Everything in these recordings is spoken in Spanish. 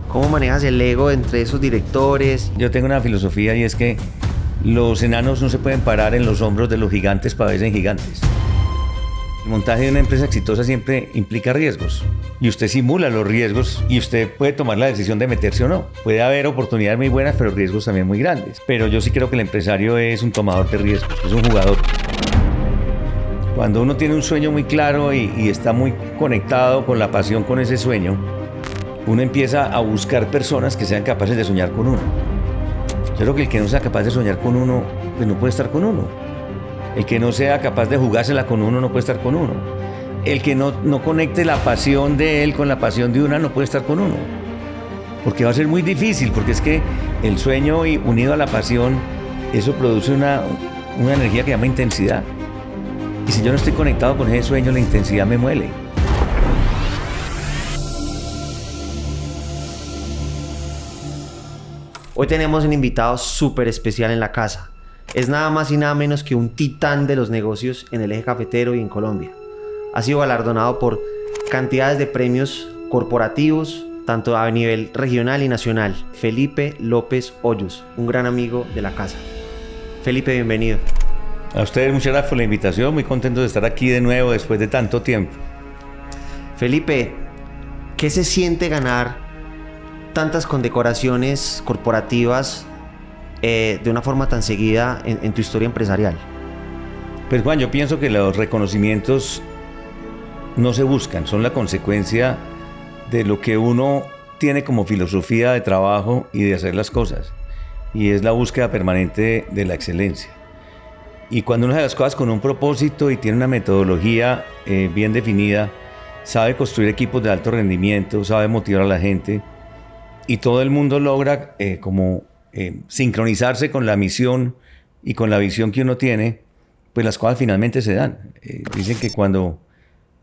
¿Cómo manejas el ego entre esos directores? Yo tengo una filosofía y es que los enanos no se pueden parar en los hombros de los gigantes para verse en gigantes. El montaje de una empresa exitosa siempre implica riesgos y usted simula los riesgos y usted puede tomar la decisión de meterse o no. Puede haber oportunidades muy buenas, pero riesgos también muy grandes. Pero yo sí creo que el empresario es un tomador de riesgos, es un jugador. Cuando uno tiene un sueño muy claro y está muy conectado con la pasión, con ese sueño, uno empieza a buscar personas que sean capaces de soñar con uno. Yo creo que el que no sea capaz de soñar con uno, pues no puede estar con uno. El que no sea capaz de jugársela con uno no puede estar con uno. El que no conecte la pasión de él con la pasión de una no puede estar con uno. Porque va a ser muy difícil, porque es que el sueño unido a la pasión, eso produce una energía que llama intensidad. Y si yo no estoy conectado con ese sueño, la intensidad me muele. Hoy tenemos un invitado súper especial en la casa. Es nada más y nada menos que un titán de los negocios en el eje cafetero y en Colombia. Ha sido galardonado por cantidades de premios corporativos, tanto a nivel regional y nacional. Felipe López Hoyos, un gran amigo de la casa. Felipe, bienvenido. A ustedes muchas gracias por la invitación, muy contento de estar aquí de nuevo después de tanto tiempo. Felipe, ¿qué se siente ganar tantas condecoraciones corporativas de una forma tan seguida en tu historia empresarial? Pues Juan, yo pienso que los reconocimientos no se buscan, son la consecuencia de lo que uno tiene como filosofía de trabajo y de hacer las cosas, y es la búsqueda permanente de la excelencia. Y cuando uno hace las cosas con un propósito y tiene una metodología bien definida, sabe construir equipos de alto rendimiento, sabe motivar a la gente, y todo el mundo logra sincronizarse con la misión y con la visión que uno tiene, pues las cosas finalmente se dan. Dicen que cuando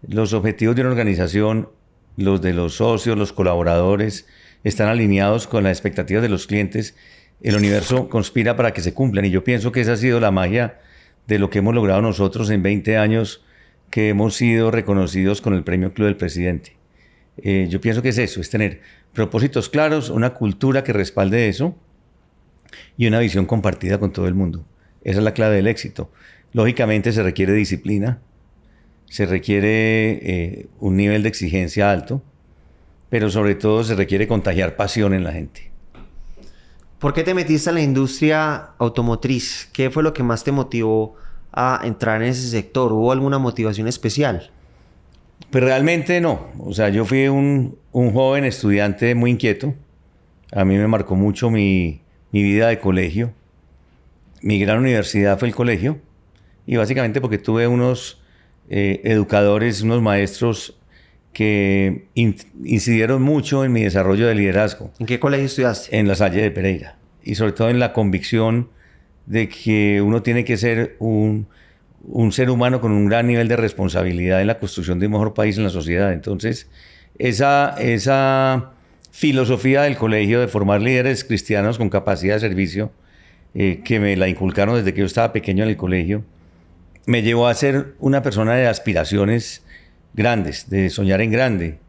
los objetivos de una organización, los de los socios, los colaboradores, están alineados con las expectativas de los clientes, el universo conspira para que se cumplan. Y yo pienso que esa ha sido la magia de lo que hemos logrado nosotros en 20 años que hemos sido reconocidos con el Premio Club del Presidente. Yo pienso que es eso, es tener propósitos claros, una cultura que respalde eso y una visión compartida con todo el mundo. Esa es la clave del éxito. Lógicamente se requiere disciplina, se requiere un nivel de exigencia alto, pero sobre todo se requiere contagiar pasión en la gente. ¿Por qué te metiste a la industria automotriz? ¿Qué fue lo que más te motivó a entrar en ese sector? ¿Hubo alguna motivación especial? Pues realmente no. O sea, yo fui un joven estudiante muy inquieto. A mí me marcó mucho mi vida de colegio. Mi gran universidad fue el colegio. Y básicamente porque tuve unos educadores, unos maestros que incidieron mucho en mi desarrollo de liderazgo. ¿En qué colegio estudiaste? En La Salle de Pereira. Y sobre todo en la convicción de que uno tiene que ser un ser humano con un gran nivel de responsabilidad en la construcción de un mejor país en la sociedad. Entonces, esa filosofía del colegio de formar líderes cristianos con capacidad de servicio, que me la inculcaron desde que yo estaba pequeño en el colegio, me llevó a ser una persona de aspiraciones grandes, de soñar en grande.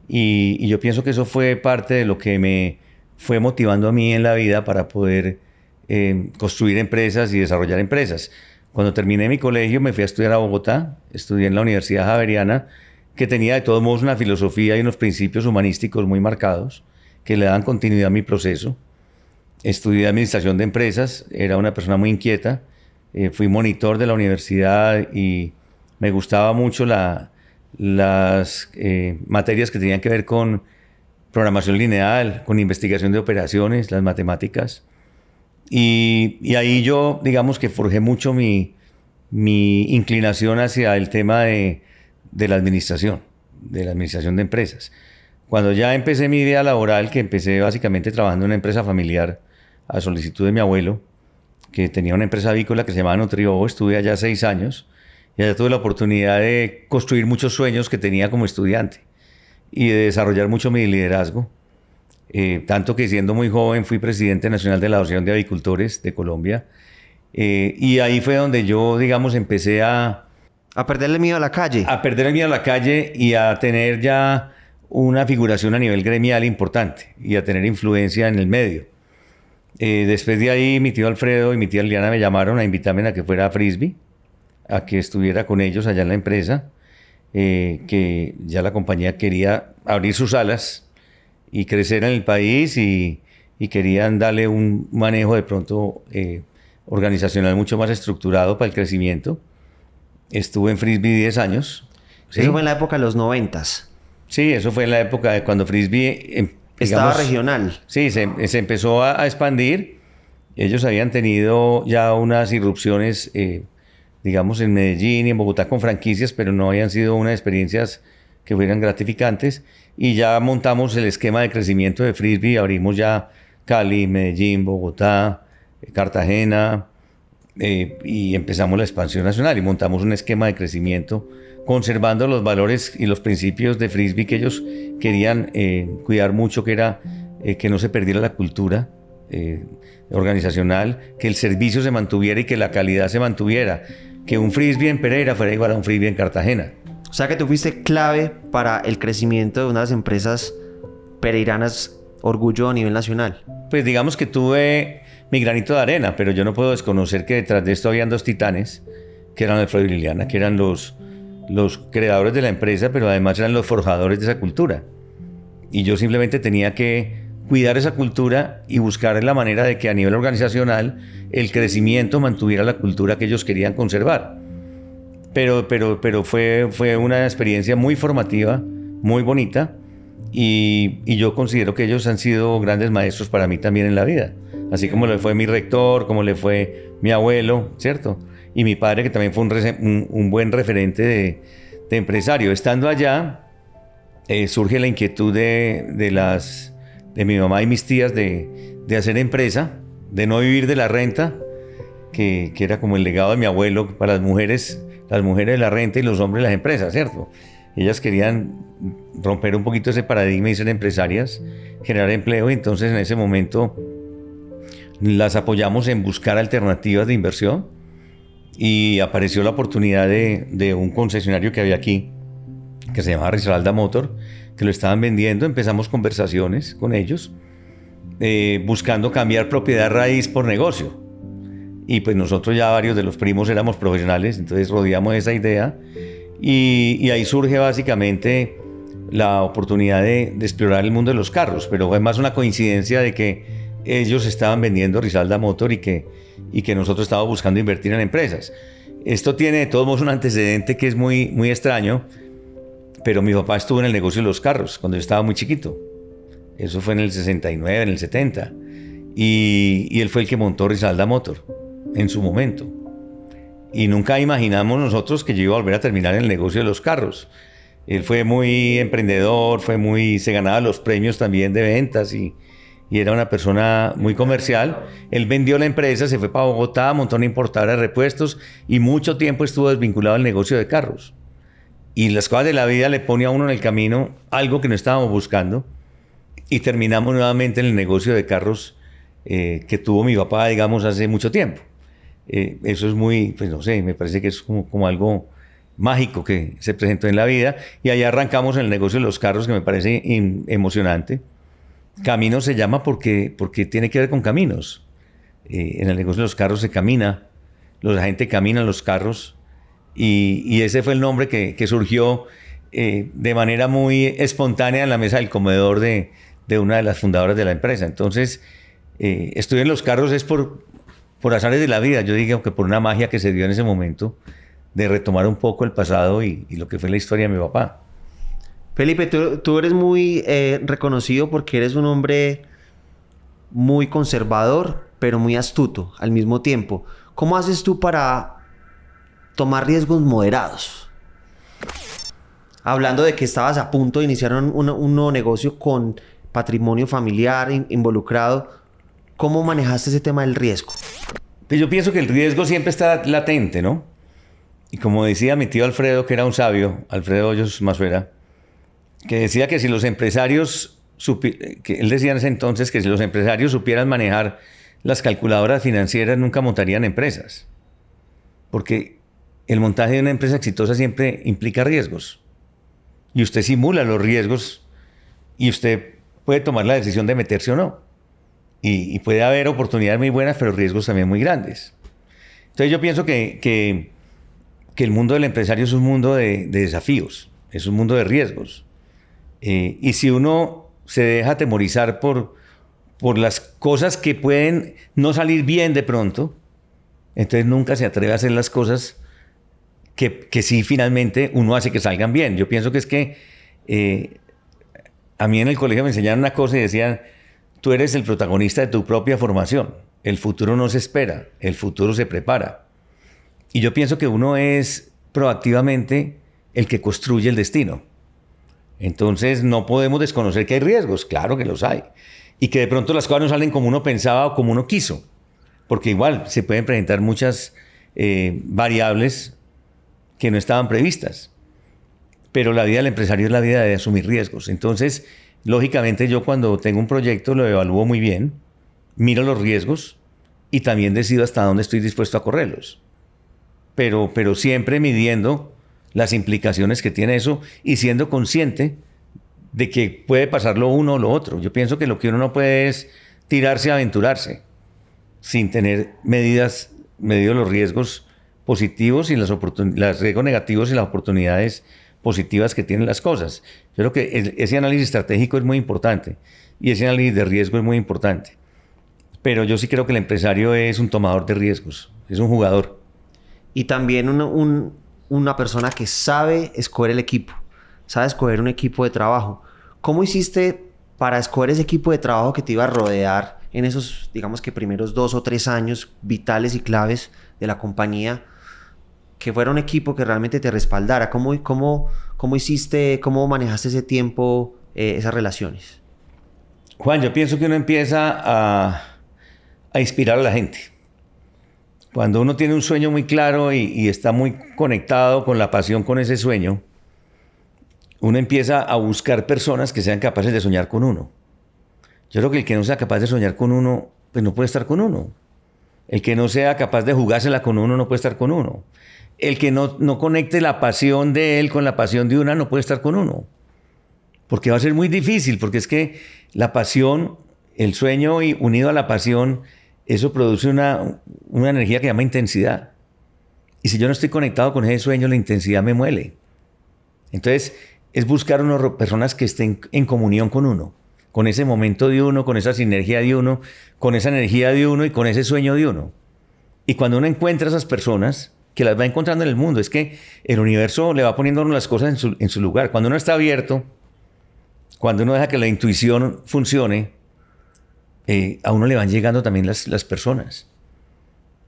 Y yo pienso que eso fue parte de lo que me fue motivando a mí en la vida para poder construir empresas y desarrollar empresas. Cuando terminé mi colegio me fui a estudiar a Bogotá, estudié en la Universidad Javeriana, que tenía de todos modos una filosofía y unos principios humanísticos muy marcados, que le dan continuidad a mi proceso. Estudié administración de empresas, era una persona muy inquieta, fui monitor de la universidad y me gustaba mucho las materias que tenían que ver con programación lineal, con investigación de operaciones, las matemáticas. Y ahí yo, digamos que forjé mucho mi inclinación hacia el tema de la administración de empresas. Cuando ya empecé mi vida laboral, que empecé básicamente trabajando en una empresa familiar a solicitud de mi abuelo, que tenía una empresa avícola que se llamaba Nutriobo, estuve allá 6 años y allá tuve la oportunidad de construir muchos sueños que tenía como estudiante y de desarrollar mucho mi liderazgo. Tanto que siendo muy joven fui presidente nacional de la Asociación de Avicultores de Colombia. Y ahí fue donde yo, digamos, empecé a perderle miedo a la calle. A perder el miedo a la calle y a tener ya una figuración a nivel gremial importante y a tener influencia en el medio. Después de ahí, mi tío Alfredo y mi tía Liliana me llamaron a invitarme a que fuera a Frisbee, a que estuviera con ellos allá en la empresa, que ya la compañía quería abrir sus alas y crecer en el país y querían darle un manejo de pronto organizacional mucho más estructurado para el crecimiento. Estuve en Frisbee 10 años. ¿Sí? Eso fue en la época de los 90s. Sí, eso fue en la época de cuando Frisbee... Estaba regional. Sí, se empezó a expandir. Ellos habían tenido ya unas irrupciones, digamos, en Medellín y en Bogotá con franquicias, pero no habían sido unas experiencias que fueran gratificantes. Y ya montamos el esquema de crecimiento de Frisbee. Abrimos ya Cali, Medellín, Bogotá, Cartagena, y empezamos la expansión nacional y montamos un esquema de crecimiento conservando los valores y los principios de Frisbee que ellos querían cuidar mucho, que era que no se perdiera la cultura organizacional, que el servicio se mantuviera y que la calidad se mantuviera, que un Frisbee en Pereira fuera igual a un Frisbee en Cartagena. O sea que tú fuiste clave para el crecimiento de unas empresas pereiranas, orgullo a nivel nacional. Pues digamos que tuve mi granito de arena, pero yo no puedo desconocer que detrás de esto habían dos titanes, que eran Alfredo y Liliana, que eran los creadores de la empresa, pero además eran los forjadores de esa cultura. Y yo simplemente tenía que cuidar esa cultura y buscar la manera de que a nivel organizacional el crecimiento mantuviera la cultura que ellos querían conservar. Pero fue una experiencia muy formativa, muy bonita, y yo considero que ellos han sido grandes maestros para mí también en la vida. Así como le fue mi rector, como le fue mi abuelo, ¿cierto? Y mi padre, que también fue un buen referente de empresario. Estando allá, surge la inquietud de mi mamá y mis tías de hacer empresa, de no vivir de la renta, que era como el legado de mi abuelo para las mujeres de la renta y los hombres de las empresas, ¿cierto? Ellas querían romper un poquito ese paradigma y ser empresarias, generar empleo, y entonces en ese momento las apoyamos en buscar alternativas de inversión. Y apareció la oportunidad de un concesionario que había aquí, que se llamaba Risaralda Motor, que lo estaban vendiendo. Empezamos conversaciones con ellos, buscando cambiar propiedad raíz por negocio. Y pues nosotros ya varios de los primos éramos profesionales, entonces rodeamos esa idea. Y ahí surge básicamente la oportunidad de explorar el mundo de los carros, pero fue más una coincidencia de que ellos estaban vendiendo Risaralda Motor y que nosotros estábamos buscando invertir en empresas. Esto tiene de todos modos un antecedente que es muy, muy extraño, pero mi papá estuvo en el negocio de los carros cuando yo estaba muy chiquito. Eso fue en el 69, en el 70. Y él fue el que montó Risaralda Motor en su momento. Y nunca imaginamos nosotros que yo iba a volver a terminar en el negocio de los carros. Él fue muy emprendedor, se ganaba los premios también de ventas y era una persona muy comercial. Él vendió la empresa, se fue para Bogotá, montó una importadora de repuestos y mucho tiempo estuvo desvinculado del negocio de carros. Y las cosas de la vida le pone a uno en el camino algo que no estábamos buscando y terminamos nuevamente en el negocio de carros que tuvo mi papá, digamos, hace mucho tiempo. Eso es muy, pues no sé, me parece que es como algo mágico que se presentó en la vida, y allá arrancamos en el negocio de los carros, que me parece emocionante. Caminos se llama porque tiene que ver con caminos. En el negocio de los carros se camina, la gente camina en los carros, y ese fue el nombre que surgió de manera muy espontánea en la mesa del comedor de una de las fundadoras de la empresa. Entonces, estudiar en los carros es por azares de la vida, yo digo que por una magia que se dio en ese momento de retomar un poco el pasado y lo que fue la historia de mi papá. Felipe, tú eres muy reconocido porque eres un hombre muy conservador, pero muy astuto al mismo tiempo. ¿Cómo haces tú para tomar riesgos moderados? Hablando de que estabas a punto de iniciar un nuevo negocio con patrimonio familiar involucrado, ¿cómo manejaste ese tema del riesgo? Pues yo pienso que el riesgo siempre está latente, ¿no? Y como decía mi tío Alfredo, que era un sabio, Alfredo Hoyos Masuera, que decía que si los empresarios, que él decía en ese entonces que si los empresarios supieran manejar las calculadoras financieras, nunca montarían empresas. Porque el montaje de una empresa exitosa siempre implica riesgos. Y usted simula los riesgos y usted puede tomar la decisión de meterse o no. Y puede haber oportunidades muy buenas, pero riesgos también muy grandes. Entonces yo pienso que el mundo del empresario es un mundo de desafíos, es un mundo de riesgos. Y si uno se deja atemorizar por las cosas que pueden no salir bien de pronto, entonces nunca se atreve a hacer las cosas que sí finalmente uno hace que salgan bien. Yo pienso que es que a mí en el colegio me enseñaron una cosa y decían: tú eres el protagonista de tu propia formación. El futuro no se espera, el futuro se prepara. Y yo pienso que uno es proactivamente el que construye el destino. Entonces no podemos desconocer que hay riesgos, claro que los hay. Y que de pronto las cosas no salen como uno pensaba o como uno quiso. Porque igual se pueden presentar muchas variables que no estaban previstas. Pero la vida del empresario es la vida de asumir riesgos. Entonces, lógicamente yo cuando tengo un proyecto lo evalúo muy bien, miro los riesgos y también decido hasta dónde estoy dispuesto a correrlos. Pero siempre midiendo las implicaciones que tiene eso y siendo consciente de que puede pasar lo uno o lo otro. Yo pienso que lo que uno no puede es tirarse a aventurarse sin tener medidos los riesgos positivos y los riesgos negativos y las oportunidades positivas que tienen las cosas. Yo creo que ese análisis estratégico es muy importante y ese análisis de riesgo es muy importante. Pero yo sí creo que el empresario es un tomador de riesgos, es un jugador. Y también una persona que sabe escoger el equipo, sabe escoger un equipo de trabajo. ¿Cómo hiciste para escoger ese equipo de trabajo que te iba a rodear en esos, digamos que primeros 2 o 3 años vitales y claves de la compañía? Que fuera un equipo que realmente te respaldara. ¿Cómo hiciste, cómo manejaste ese tiempo, esas relaciones? Juan, yo pienso que uno empieza a inspirar a la gente. Cuando uno tiene un sueño muy claro y está muy conectado con la pasión con ese sueño, uno empieza a buscar personas que sean capaces de soñar con uno. Yo creo que el que no sea capaz de soñar con uno, pues no puede estar con uno. El que no sea capaz de jugársela con uno no puede estar con uno. El que no conecte la pasión de él con la pasión de una no puede estar con uno. Porque va a ser muy difícil, porque es que la pasión, el sueño y unido a la pasión, eso produce una energía que se llama intensidad. Y si yo no estoy conectado con ese sueño, la intensidad me muele. Entonces, es buscar personas que estén en comunión con uno, con ese momento de uno, con esa sinergia de uno, con esa energía de uno y con ese sueño de uno. Y cuando uno encuentra esas personas, que las va encontrando en el mundo, es que el universo le va poniendo a uno las cosas en su lugar. Cuando uno está abierto, cuando uno deja que la intuición funcione, a uno le van llegando también las personas.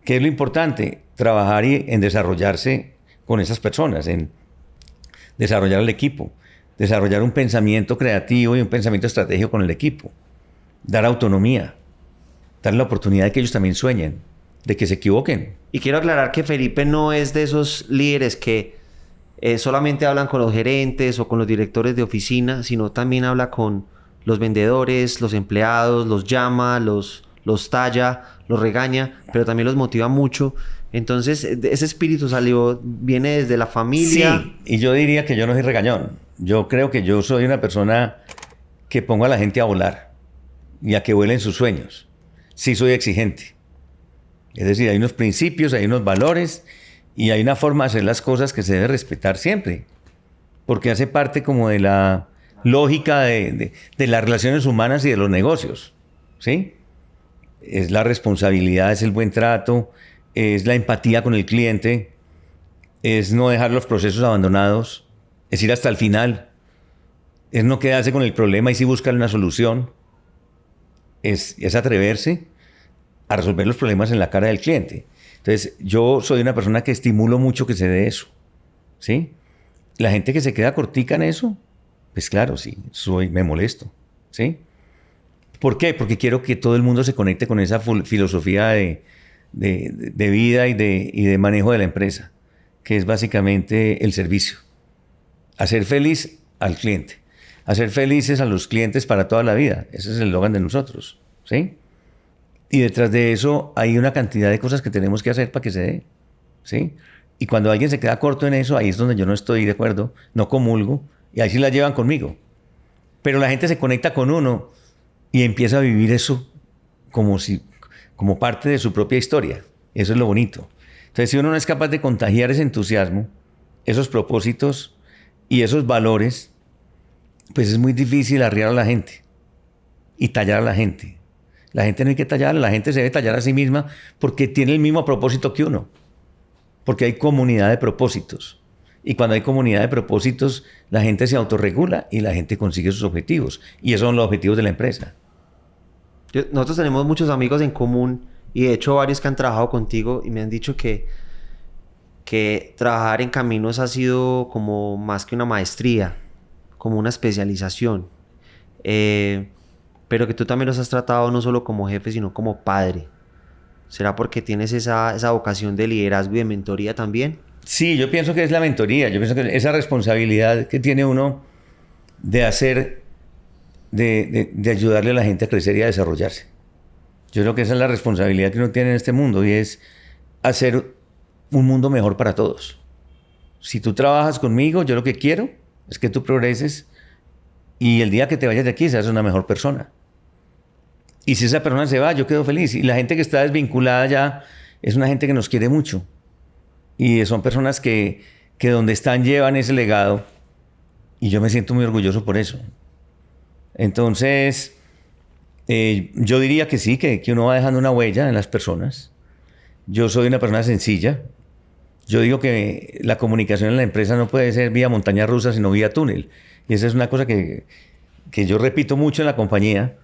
¿Qué es lo importante? Trabajar en desarrollarse con esas personas, en desarrollar el equipo, desarrollar un pensamiento creativo y un pensamiento estratégico con el equipo, dar autonomía, dar la oportunidad de que ellos también sueñen, de que se equivoquen. Y quiero aclarar que Felipe no es de esos líderes que solamente hablan con los gerentes o con los directores de oficina, sino también habla con los vendedores, los empleados, los llama, los talla, los regaña, pero también los motiva mucho. Entonces, ese espíritu viene desde la familia. Sí, y yo diría que yo no soy regañón. Yo creo que yo soy una persona que pongo a la gente a volar y a que vuelen sus sueños. Sí soy exigente. Es decir, hay unos principios, hay unos valores y hay una forma de hacer las cosas que se debe respetar siempre. Porque hace parte como de la lógica de las relaciones humanas y de los negocios. ¿Sí? Es la responsabilidad, es el buen trato, es la empatía con el cliente, es no dejar los procesos abandonados, es ir hasta el final, es no quedarse con el problema y sí buscar una solución, es atreverse a resolver los problemas en la cara del cliente. Entonces, yo soy una persona que estimulo mucho que se dé eso, ¿sí? La gente que se queda cortica en eso, pues claro, sí, me molesto, ¿sí? ¿Por qué? Porque quiero que todo el mundo se conecte con esa filosofía de vida y de manejo de la empresa, que es básicamente el servicio. Hacer feliz al cliente. Hacer felices a los clientes para toda la vida. Ese es el eslogan de nosotros, ¿sí? Y detrás de eso hay una cantidad de cosas que tenemos que hacer para que se dé, ¿sí? Y cuando alguien se queda corto en eso, ahí es donde yo no estoy de acuerdo, no comulgo, y ahí sí la llevan conmigo. Pero la gente se conecta con uno y empieza a vivir eso como parte de su propia historia. Eso es lo bonito. Entonces, si uno no es capaz de contagiar ese entusiasmo, esos propósitos y esos valores, pues es muy difícil arriar a la gente y tallar a la gente. La gente no hay que tallarla, la gente se debe tallar a sí misma porque tiene el mismo propósito que uno. Porque hay comunidad de propósitos. Y cuando hay comunidad de propósitos, la gente se autorregula y la gente consigue sus objetivos. Y esos son los objetivos de la empresa. Nosotros tenemos muchos amigos en común y de hecho varios que han trabajado contigo y me han dicho que trabajar en Caminos ha sido como más que una maestría, como una especialización. Pero que tú también los has tratado no solo como jefe, sino como padre. ¿Será porque tienes esa vocación de liderazgo y de mentoría también? Sí, yo pienso que es la mentoría. Yo pienso que esa responsabilidad que tiene uno de hacer, de ayudarle a la gente a crecer y a desarrollarse. Yo creo que esa es la responsabilidad que uno tiene en este mundo y es hacer un mundo mejor para todos. Si tú trabajas conmigo, yo lo que quiero es que tú progreses y el día que te vayas de aquí seas una mejor persona. Y si esa persona se va, yo quedo feliz. Y la gente que está desvinculada ya es una gente que nos quiere mucho. Y son personas que donde están llevan ese legado. Y yo me siento muy orgulloso por eso. Entonces, yo diría que sí, que uno va dejando una huella en las personas. Yo soy una persona sencilla. Yo digo que la comunicación en la empresa no puede ser vía montaña rusa, sino vía túnel. Y esa es una cosa que yo repito mucho en la compañía.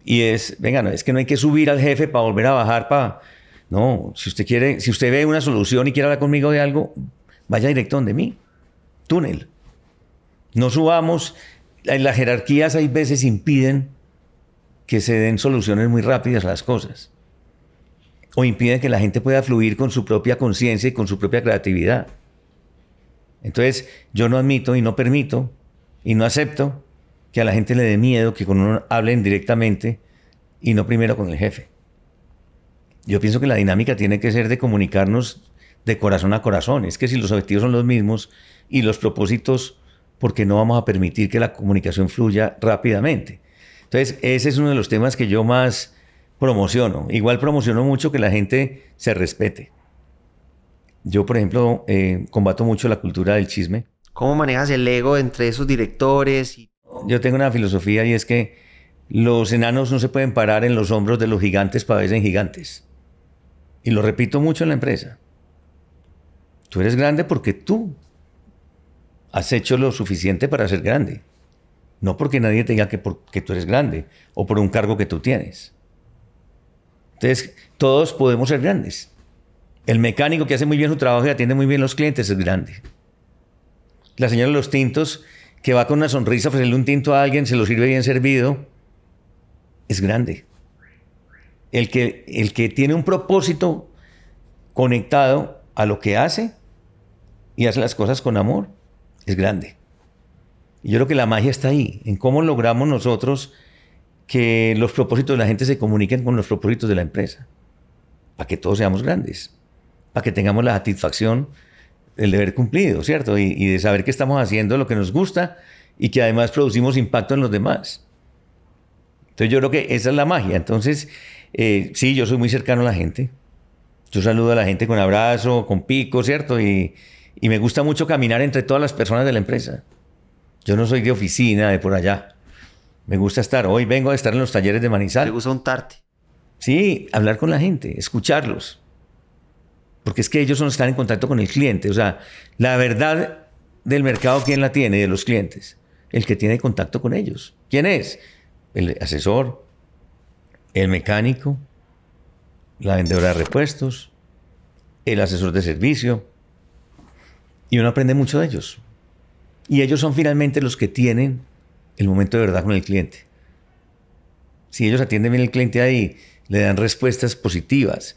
Y venga, no, es que no hay que subir al jefe para volver a bajar. No, si usted ve una solución y quiere hablar conmigo de algo, vaya directo donde mí. Túnel. No subamos. Las jerarquías hay veces impiden que se den soluciones muy rápidas a las cosas. O impiden que la gente pueda fluir con su propia conciencia y con su propia creatividad. Entonces, yo no admito y no permito y no acepto que a la gente le dé miedo que con uno hablen directamente y no primero con el jefe. Yo pienso que la dinámica tiene que ser de comunicarnos de corazón a corazón. Es que si los objetivos son los mismos y los propósitos, ¿por qué no vamos a permitir que la comunicación fluya rápidamente? Entonces, ese es uno de los temas que yo más promociono. Igual promociono mucho que la gente se respete. Yo, por ejemplo, combato mucho la cultura del chisme. ¿Cómo manejas el ego entre esos directores? Yo tengo una filosofía y es que los enanos no se pueden parar en los hombros de los gigantes para verse en gigantes. Y lo repito mucho en la empresa. Tú eres grande porque tú has hecho lo suficiente para ser grande. No porque nadie te diga que tú eres grande o por un cargo que tú tienes. Entonces, todos podemos ser grandes. El mecánico que hace muy bien su trabajo y atiende muy bien a los clientes es grande. La señora de los tintos que va con una sonrisa a ofrecerle un tinto a alguien, se lo sirve bien servido, es grande. El que tiene un propósito conectado a lo que hace y hace las cosas con amor, es grande. Y yo creo que la magia está ahí, en cómo logramos nosotros que los propósitos de la gente se comuniquen con los propósitos de la empresa, para que todos seamos grandes, para que tengamos la satisfacción del deber cumplido, ¿cierto? Y de saber que estamos haciendo lo que nos gusta y que además producimos impacto en los demás. Entonces yo creo que esa es la magia. Entonces, sí, yo soy muy cercano a la gente. Yo saludo a la gente con abrazo, con pico, ¿cierto? Y me gusta mucho caminar entre todas las personas de la empresa. Yo no soy de oficina, de por allá. Me gusta estar. Hoy vengo a estar en los talleres de Manizales. ¿Te gusta untarte? Sí, hablar con la gente, escucharlos. Porque es que ellos son los que están en contacto con el cliente. O sea, la verdad del mercado, ¿quién la tiene? De los clientes. El que tiene contacto con ellos. ¿Quién es? El asesor, el mecánico, la vendedora de repuestos, el asesor de servicio. Y uno aprende mucho de ellos. Y ellos son finalmente los que tienen el momento de verdad con el cliente. Si ellos atienden bien al cliente ahí, le dan respuestas positivas,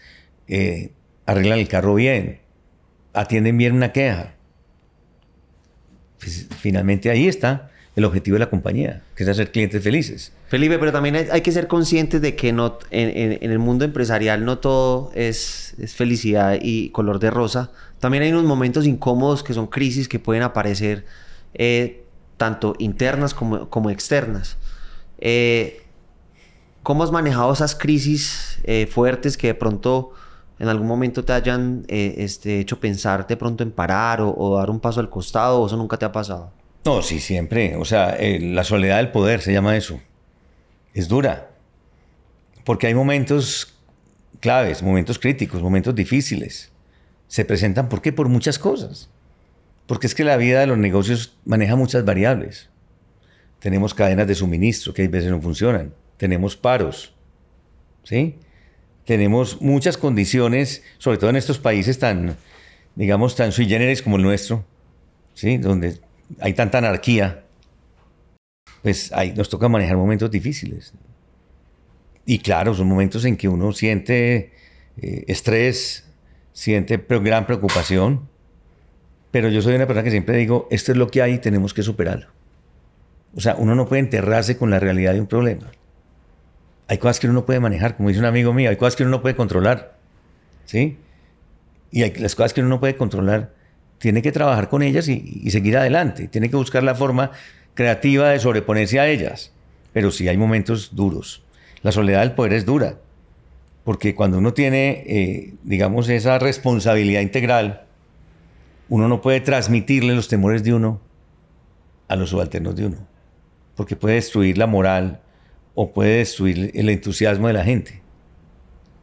arreglan el carro bien, atienden bien una queja, pues finalmente ahí está el objetivo de la compañía, que es hacer clientes felices. Felipe, pero también hay que ser conscientes de que no, en el mundo empresarial no todo es felicidad y color de rosa. También hay unos momentos incómodos que son crisis que pueden aparecer tanto internas como externas. ¿Cómo has manejado esas crisis fuertes que de pronto en algún momento te hayan hecho pensar de pronto en parar o dar un paso al costado, o eso nunca te ha pasado? No, sí, siempre. O sea, la soledad del poder se llama eso. Es dura. Porque hay momentos claves, momentos críticos, momentos difíciles. Se presentan, ¿por qué? Por muchas cosas. Porque es que la vida de los negocios maneja muchas variables. Tenemos cadenas de suministro que a veces no funcionan. Tenemos paros. ¿Sí? Tenemos muchas condiciones, sobre todo en estos países tan, digamos, tan sui generis como el nuestro, ¿sí? Donde hay tanta anarquía, pues ahí nos toca manejar momentos difíciles. Y claro, son momentos en que uno siente estrés, siente gran preocupación, pero yo soy una persona que siempre digo, esto es lo que hay y tenemos que superarlo. O sea, uno no puede enterrarse con la realidad de un problema. Hay cosas que uno no puede manejar, como dice un amigo mío, hay cosas que uno no puede controlar, ¿sí? Y las cosas que uno no puede controlar, tiene que trabajar con ellas y seguir adelante. Tiene que buscar la forma creativa de sobreponerse a ellas. Pero sí hay momentos duros. La soledad del poder es dura, porque cuando uno tiene, digamos, esa responsabilidad integral, uno no puede transmitirle los temores de uno a los subalternos de uno, porque puede destruir la moral, o puede destruir el entusiasmo de la gente.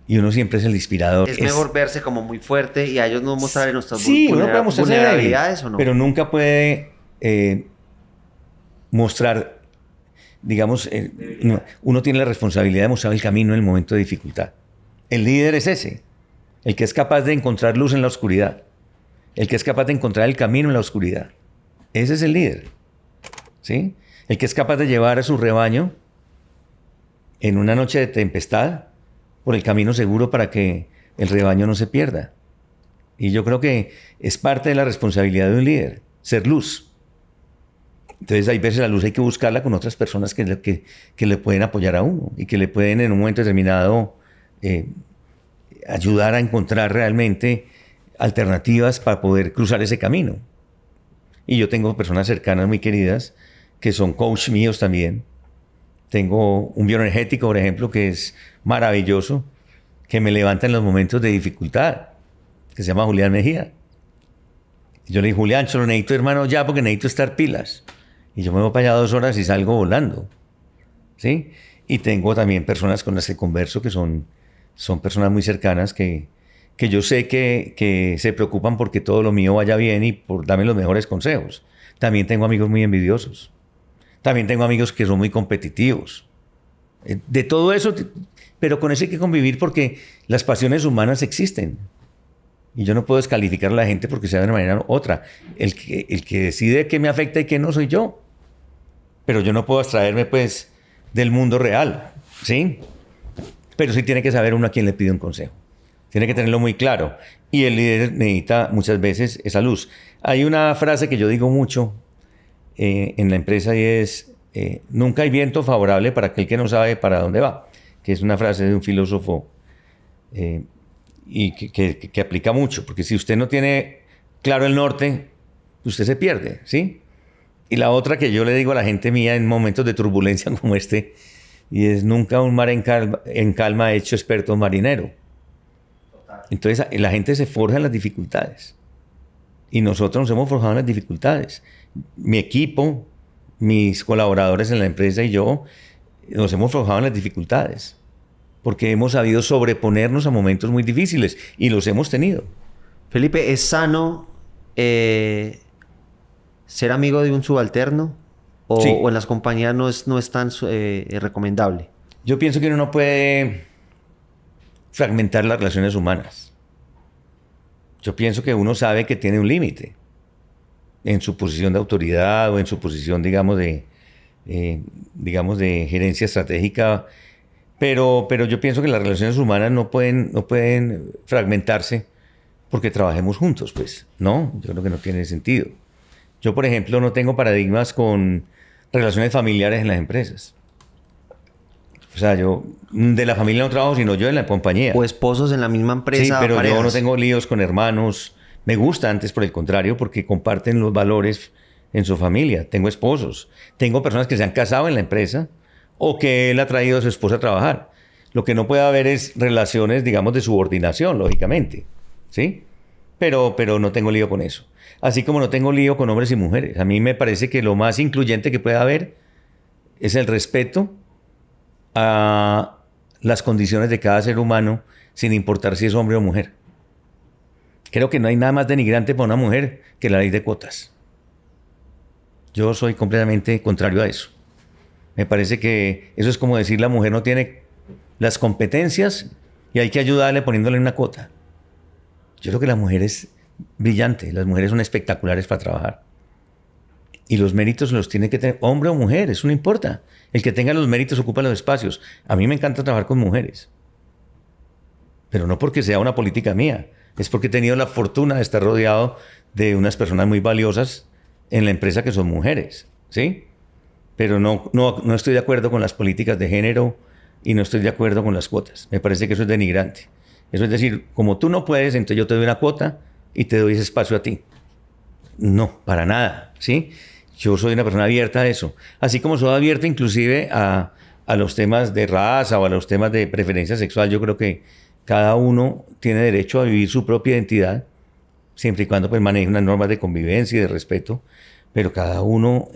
Y uno siempre es el inspirador. Es mejor verse como muy fuerte y a ellos no mostrarle nuestras uno puede mostrarse vulnerabilidades, débil, ¿o no? pero nunca puede mostrar, digamos, uno tiene la responsabilidad de mostrar el camino en el momento de dificultad. El líder es ese, el que es capaz de encontrar luz en la oscuridad, el que es capaz de encontrar el camino en la oscuridad. Ese es el líder, ¿sí? El que es capaz de llevar a su rebaño en una noche de tempestad por el camino seguro para que el rebaño no se pierda. Y yo creo que es parte de la responsabilidad de un líder, ser luz. Entonces hay veces la luz hay que buscarla con otras personas que le pueden apoyar a uno y que le pueden en un momento determinado ayudar a encontrar realmente alternativas para poder cruzar ese camino. Y yo tengo personas cercanas muy queridas que son coach míos también. Tengo un bioenergético, por ejemplo, que es maravilloso, que me levanta en los momentos de dificultad, que se llama Julián Mejía. Y yo le dije, Julián, yo lo necesito, hermano, ya, porque necesito estar pilas. Y yo me voy para allá 2 horas y salgo volando, ¿sí? Y tengo también personas con las que converso, que son personas muy cercanas, que yo sé que se preocupan porque todo lo mío vaya bien y por darme los mejores consejos. También tengo amigos muy envidiosos. También tengo amigos que son muy competitivos. De todo eso, pero con eso hay que convivir porque las pasiones humanas existen. Y yo no puedo descalificar a la gente porque sea de una manera u otra. El que decide qué me afecta y qué no soy yo. Pero yo no puedo abstraerme, pues, del mundo real, ¿sí? Pero sí tiene que saber uno a quién le pide un consejo. Tiene que tenerlo muy claro. Y el líder necesita muchas veces esa luz. Hay una frase que yo digo mucho en la empresa y es nunca hay viento favorable para aquel que no sabe para dónde va, que es una frase de un filósofo y que aplica mucho, porque si usted no tiene claro el norte, usted se pierde, ¿sí? Y la otra que yo le digo a la gente mía en momentos de turbulencia como este, y es nunca un mar en calma ha hecho experto marinero. Entonces la gente se forja en las dificultades y nosotros nos hemos forjado en las dificultades. Mi equipo, mis colaboradores en la empresa y yo nos hemos forjado en las dificultades porque hemos sabido sobreponernos a momentos muy difíciles y los hemos tenido. Felipe, ¿es sano ser amigo de un subalterno? ¿O, Sí. o en las compañías no es tan recomendable? Yo pienso que uno no puede fragmentar las relaciones humanas. Yo pienso que uno sabe que tiene un límite en su posición de autoridad o en su posición, digamos, de gerencia estratégica. Pero yo pienso que las relaciones humanas no pueden fragmentarse porque trabajemos juntos, pues. No, yo creo que no tiene sentido. Yo, por ejemplo, no tengo paradigmas con relaciones familiares en las empresas. O sea, yo de la familia no trabajo, sino yo en la compañía. O esposos en la misma empresa. Sí, pero parejas. yo no tengo líos con hermanos. Me gusta antes, por el contrario, porque comparten los valores en su familia. Tengo esposos. Tengo personas que se han casado en la empresa o que él ha traído a su esposa a trabajar. Lo que no puede haber es relaciones, digamos, de subordinación, lógicamente. ¿Sí? Pero no tengo lío con eso. Así como no tengo lío con hombres y mujeres. A mí me parece que lo más incluyente que puede haber es el respeto a las condiciones de cada ser humano, sin importar si es hombre o mujer. Creo que no hay nada más denigrante para una mujer que la ley de cuotas. Yo soy completamente contrario a eso. Me parece que eso es como decir la mujer no tiene las competencias y hay que ayudarle poniéndole una cuota. Yo creo que la mujer es brillante, las mujeres son espectaculares para trabajar. Y los méritos los tiene que tener hombre o mujer, eso no importa. El que tenga los méritos ocupa los espacios. A mí me encanta trabajar con mujeres. Pero no porque sea una política mía, es porque he tenido la fortuna de estar rodeado de unas personas muy valiosas en la empresa que son mujeres, ¿sí? Pero no estoy de acuerdo con las políticas de género y no estoy de acuerdo con las cuotas. Me parece que eso es denigrante. Eso es decir, como tú no puedes, entonces yo te doy una cuota y te doy ese espacio a ti. No, para nada, ¿sí? Yo soy una persona abierta a eso. Así como soy abierto inclusive a los temas de raza o a los temas de preferencia sexual. Yo creo que cada uno tiene derecho a vivir su propia identidad, siempre y cuando pues, maneje unas normas de convivencia y de respeto. Pero cada uno,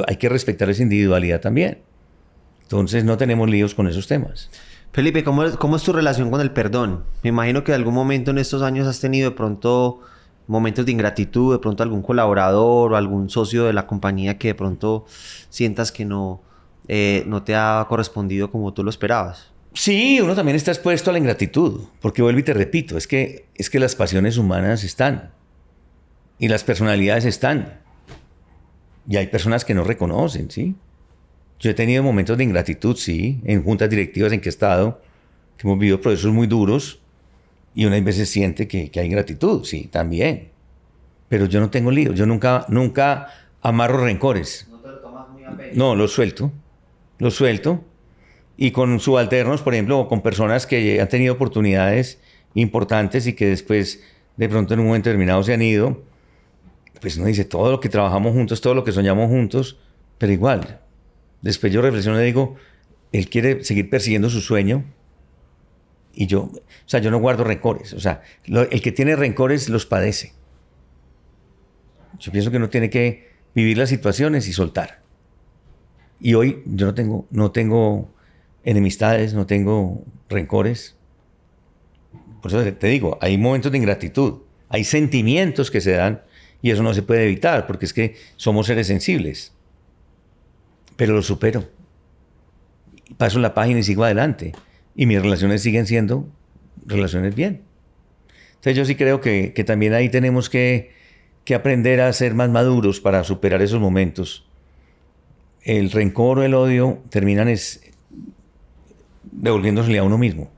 hay que respetar esa individualidad también. Entonces no tenemos líos con esos temas. Felipe, ¿cómo es tu relación con el perdón? Me imagino que en algún momento en estos años has tenido de pronto momentos de ingratitud, de pronto algún colaborador o algún socio de la compañía que de pronto sientas que no te ha correspondido como tú lo esperabas. Sí, uno también está expuesto a la ingratitud, porque vuelvo y te repito, es que las pasiones humanas están y las personalidades están y hay personas que no reconocen, ¿sí? Yo he tenido momentos de ingratitud, sí, en juntas directivas en que he estado, que hemos vivido procesos muy duros y unas veces siente que hay ingratitud, sí, también. Pero yo no tengo lío, yo nunca amarro rencores. ¿No te lo tomas muy a pecho? No, los suelto. Y con subalternos, por ejemplo, o con personas que han tenido oportunidades importantes y que después, de pronto en un momento determinado se han ido, pues uno dice, todo lo que trabajamos juntos, todo lo que soñamos juntos, pero igual. Después yo reflexiono y digo, él quiere seguir persiguiendo su sueño y yo no guardo rencores. O sea, el que tiene rencores los padece. Yo pienso que uno tiene que vivir las situaciones y soltar. Y hoy yo no tengo enemistades, no tengo rencores. Por eso te digo, hay momentos de ingratitud, hay sentimientos que se dan y eso no se puede evitar porque es que somos seres sensibles. Pero lo supero. Paso la página y sigo adelante. Y mis relaciones siguen siendo relaciones bien. Entonces yo sí creo que también ahí tenemos que aprender a ser más maduros para superar esos momentos. El rencor o el odio terminan devolviéndosele a uno mismo.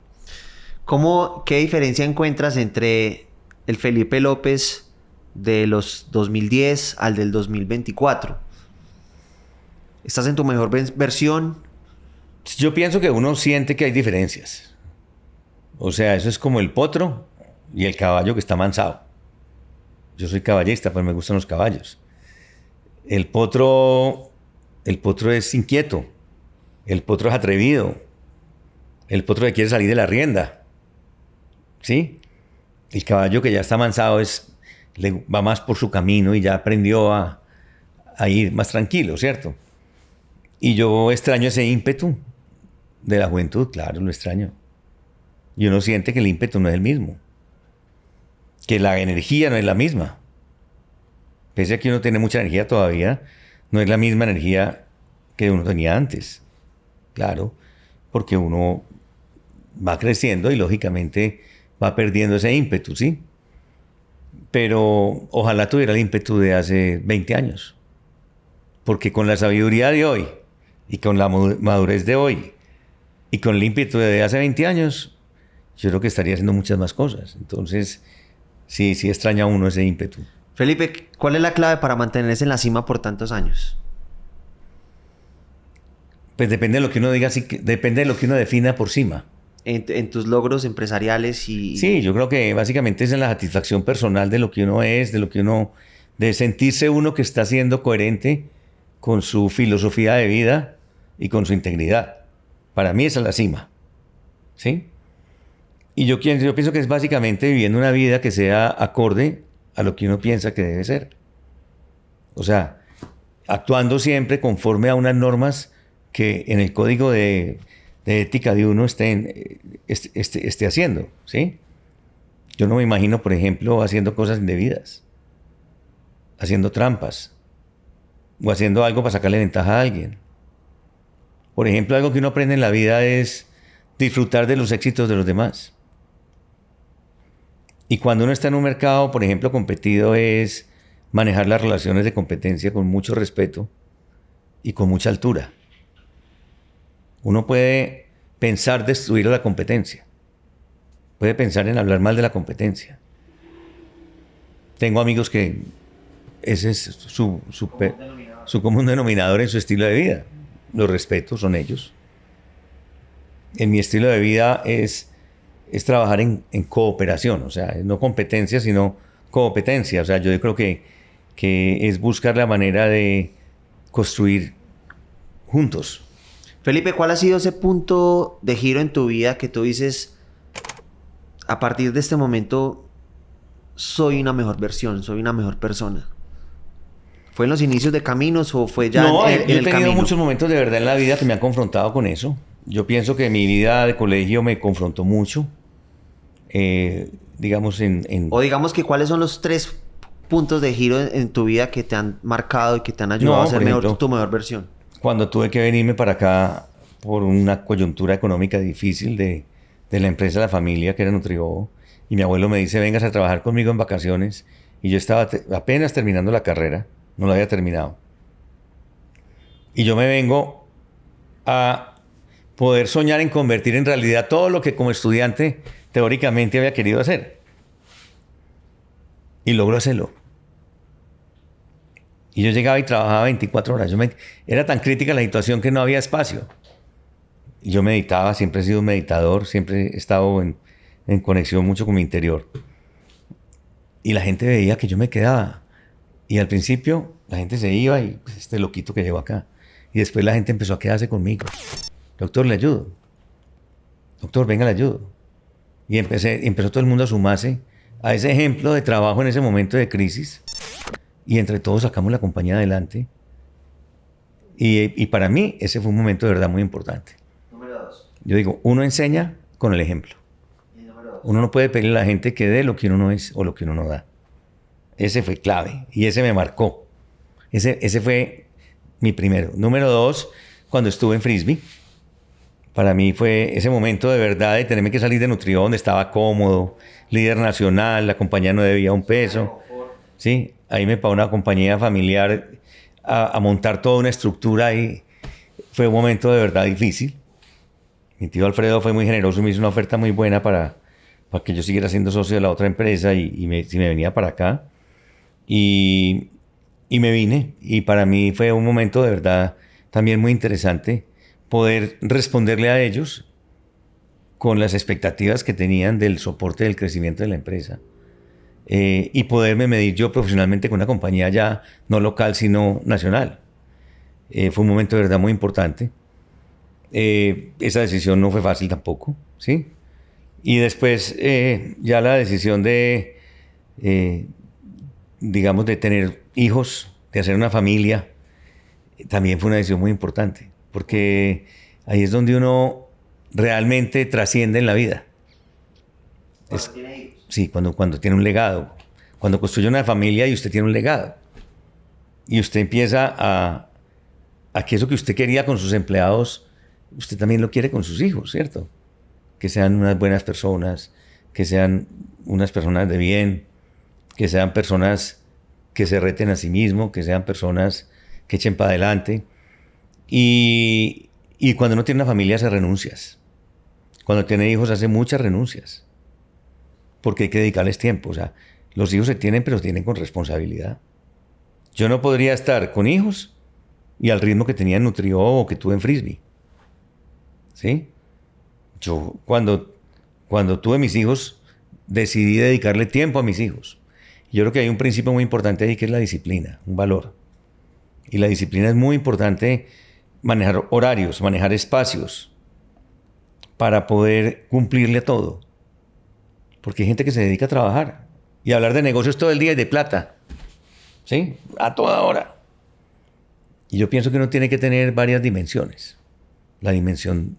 ¿Qué diferencia encuentras entre el Felipe López de los 2010 al del 2024? ¿Estás en tu mejor versión? Yo pienso que uno siente que hay diferencias. O sea, eso es como el potro y el caballo que está mansado. Yo soy caballista, pues me gustan los caballos. El potro es inquieto. El potro es atrevido. El potro que quiere salir de la rienda. ¿Sí? El caballo que ya está mansado va más por su camino y ya aprendió a ir más tranquilo, ¿cierto? Y yo extraño ese ímpetu de la juventud, claro, lo extraño. Y uno siente que el ímpetu no es el mismo. Que la energía no es la misma. Pese a que uno tiene mucha energía todavía, no es la misma energía que uno tenía antes. Claro, porque uno va creciendo y lógicamente va perdiendo ese ímpetu, ¿sí? Pero ojalá tuviera el ímpetu de hace 20 años. Porque con la sabiduría de hoy y con la madurez de hoy y con el ímpetu de hace 20 años, yo creo que estaría haciendo muchas más cosas. Entonces, sí extraña a uno ese ímpetu. Felipe, ¿cuál es la clave para mantenerse en la cima por tantos años? Pues depende de lo que uno diga, depende de lo que uno defina por cima. En tus logros empresariales y... Sí, yo creo que básicamente es en la satisfacción personal de lo que uno es, de lo que uno de sentirse uno que está siendo coherente con su filosofía de vida y con su integridad. Para mí esa es la cima, ¿sí? Y yo pienso que es básicamente viviendo una vida que sea acorde a lo que uno piensa que debe ser. O sea, actuando siempre conforme a unas normas que en el código de ética de uno esté haciendo, ¿sí? Yo no me imagino, por ejemplo, haciendo cosas indebidas, haciendo trampas, o haciendo algo para sacarle ventaja a alguien. Por ejemplo, algo que uno aprende en la vida es disfrutar de los éxitos de los demás. Y cuando uno está en un mercado, por ejemplo, competido, es manejar las relaciones de competencia con mucho respeto y con mucha altura. Uno puede pensar destruir a la competencia. Puede pensar en hablar mal de la competencia. Tengo amigos que ese es su común denominador en su estilo de vida. Los respeto, son ellos. En mi estilo de vida es trabajar en cooperación, o sea, no competencia, sino competencia. O sea, yo creo que es buscar la manera de construir juntos. Felipe, ¿cuál ha sido ese punto de giro en tu vida que tú dices, a partir de este momento soy una mejor versión, soy una mejor persona? ¿Fue en los inicios de caminos o fue ya no, en el camino? Yo he tenido muchos momentos de verdad en la vida que me han confrontado con eso. Yo pienso que mi vida de colegio me confrontó mucho. Digamos O digamos que ¿cuáles son los 3 puntos de giro en tu vida que te han marcado y que te han ayudado a ser tu mejor versión? Cuando tuve que venirme para acá por una coyuntura económica difícil de la empresa de la familia, que era Nutriobo, y mi abuelo me dice, vengas a trabajar conmigo en vacaciones, y yo estaba apenas terminando la carrera, no la había terminado. Y yo me vengo a poder soñar en convertir en realidad todo lo que como estudiante teóricamente había querido hacer. Y logro hacerlo. Y yo llegaba y trabajaba 24 horas. Era tan crítica la situación que no había espacio. Y yo meditaba, siempre he sido un meditador, siempre he estado en conexión mucho con mi interior. Y la gente veía que yo me quedaba. Y al principio la gente se iba y pues, este loquito que llegó acá. Y después la gente empezó a quedarse conmigo. Doctor, le ayudo. Doctor, venga, le ayudo. Y empezó todo el mundo a sumarse a ese ejemplo de trabajo en ese momento de crisis. Y entre todos sacamos la compañía adelante. Y para mí ese fue un momento de verdad muy importante. Número 2. Yo digo, uno enseña con el ejemplo. Y número 2. Uno no puede pedirle a la gente que dé lo que uno no es o lo que uno no da. Ese fue clave y ese me marcó. Ese fue mi primero. Número 2, cuando estuve en Frisbee. Para mí fue ese momento de verdad de tenerme que salir de Nutriobo, donde estaba cómodo, líder nacional, la compañía no debía un peso. Sí, ahí me pagó una compañía familiar a montar toda una estructura y fue un momento de verdad difícil. Mi tío Alfredo fue muy generoso y me hizo una oferta muy buena para que yo siguiera siendo socio de la otra empresa y me venía para acá. Y me vine. Y para mí fue un momento de verdad también muy interesante poder responderle a ellos con las expectativas que tenían del soporte del crecimiento de la empresa. Y poderme medir yo profesionalmente con una compañía ya no local, sino nacional. Fue un momento de verdad muy importante. Esa decisión no fue fácil tampoco, ¿sí? Y después ya la decisión de, digamos, de tener hijos, de hacer una familia, también fue una decisión muy importante, porque ahí es donde uno realmente trasciende en la vida. ¿Tiene hijos? Sí, cuando tiene un legado, cuando construye una familia y usted tiene un legado. Y usted empieza a que eso que usted quería con sus empleados, usted también lo quiere con sus hijos, ¿cierto? Que sean unas buenas personas, que sean unas personas de bien, que sean personas que se reten a sí mismos, que sean personas que echen para adelante. Y cuando uno tiene una familia hace renuncias. Cuando tiene hijos hace muchas renuncias. Porque hay que dedicarles tiempo. O sea, los hijos se tienen, pero se tienen con responsabilidad. Yo no podría estar con hijos y al ritmo que tenía en Nutriobo o que tuve en Frisbee. ¿Sí? Yo cuando tuve mis hijos decidí dedicarle tiempo a mis hijos. Yo creo que hay un principio muy importante ahí que es la disciplina, un valor. Y la disciplina es muy importante, manejar horarios, manejar espacios para poder cumplirle a todo. Porque hay gente que se dedica a trabajar y a hablar de negocios todo el día y de plata. ¿Sí? A toda hora. Y yo pienso que uno tiene que tener varias dimensiones. La dimensión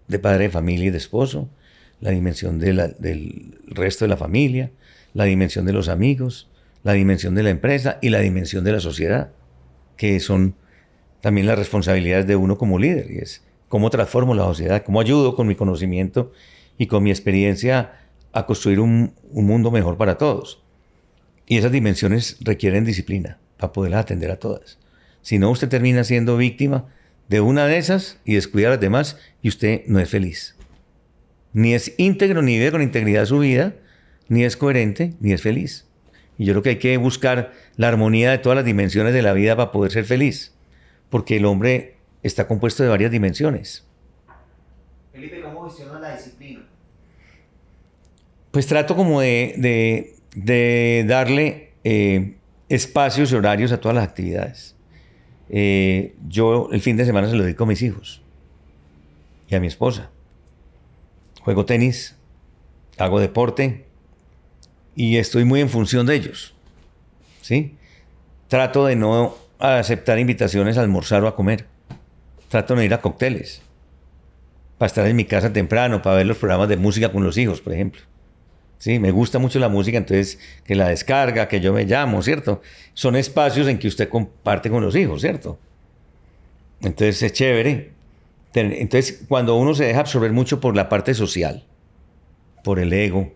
de padre de familia y de esposo, la dimensión del resto de la familia, la dimensión de los amigos, la dimensión de la empresa y la dimensión de la sociedad, que son también las responsabilidades de uno como líder. Y es cómo transformo la sociedad, cómo ayudo con mi conocimiento y con mi experiencia a construir un mundo mejor para todos. Y esas dimensiones requieren disciplina para poderlas atender a todas. Si no, usted termina siendo víctima de una de esas y descuida a las demás y usted no es feliz. Ni es íntegro, ni vive con integridad su vida, ni es coherente, ni es feliz. Y yo creo que hay que buscar la armonía de todas las dimensiones de la vida para poder ser feliz. Porque el hombre está compuesto de varias dimensiones. Felipe, ¿cómo gestiona la disciplina? Pues trato como de darle espacios y horarios a todas las actividades. Yo el fin de semana se lo dedico a mis hijos y a mi esposa. Juego tenis, hago deporte y estoy muy en función de ellos. ¿Sí? Trato de no aceptar invitaciones a almorzar o a comer. Trato de no ir a cócteles. Para estar en mi casa temprano, para ver los programas de música con los hijos, por ejemplo. Sí, me gusta mucho la música, entonces que la descarga, que yo me llamo, ¿cierto? Son espacios en que usted comparte con los hijos, ¿cierto? Entonces es chévere. Entonces, cuando uno se deja absorber mucho por la parte social, por el ego,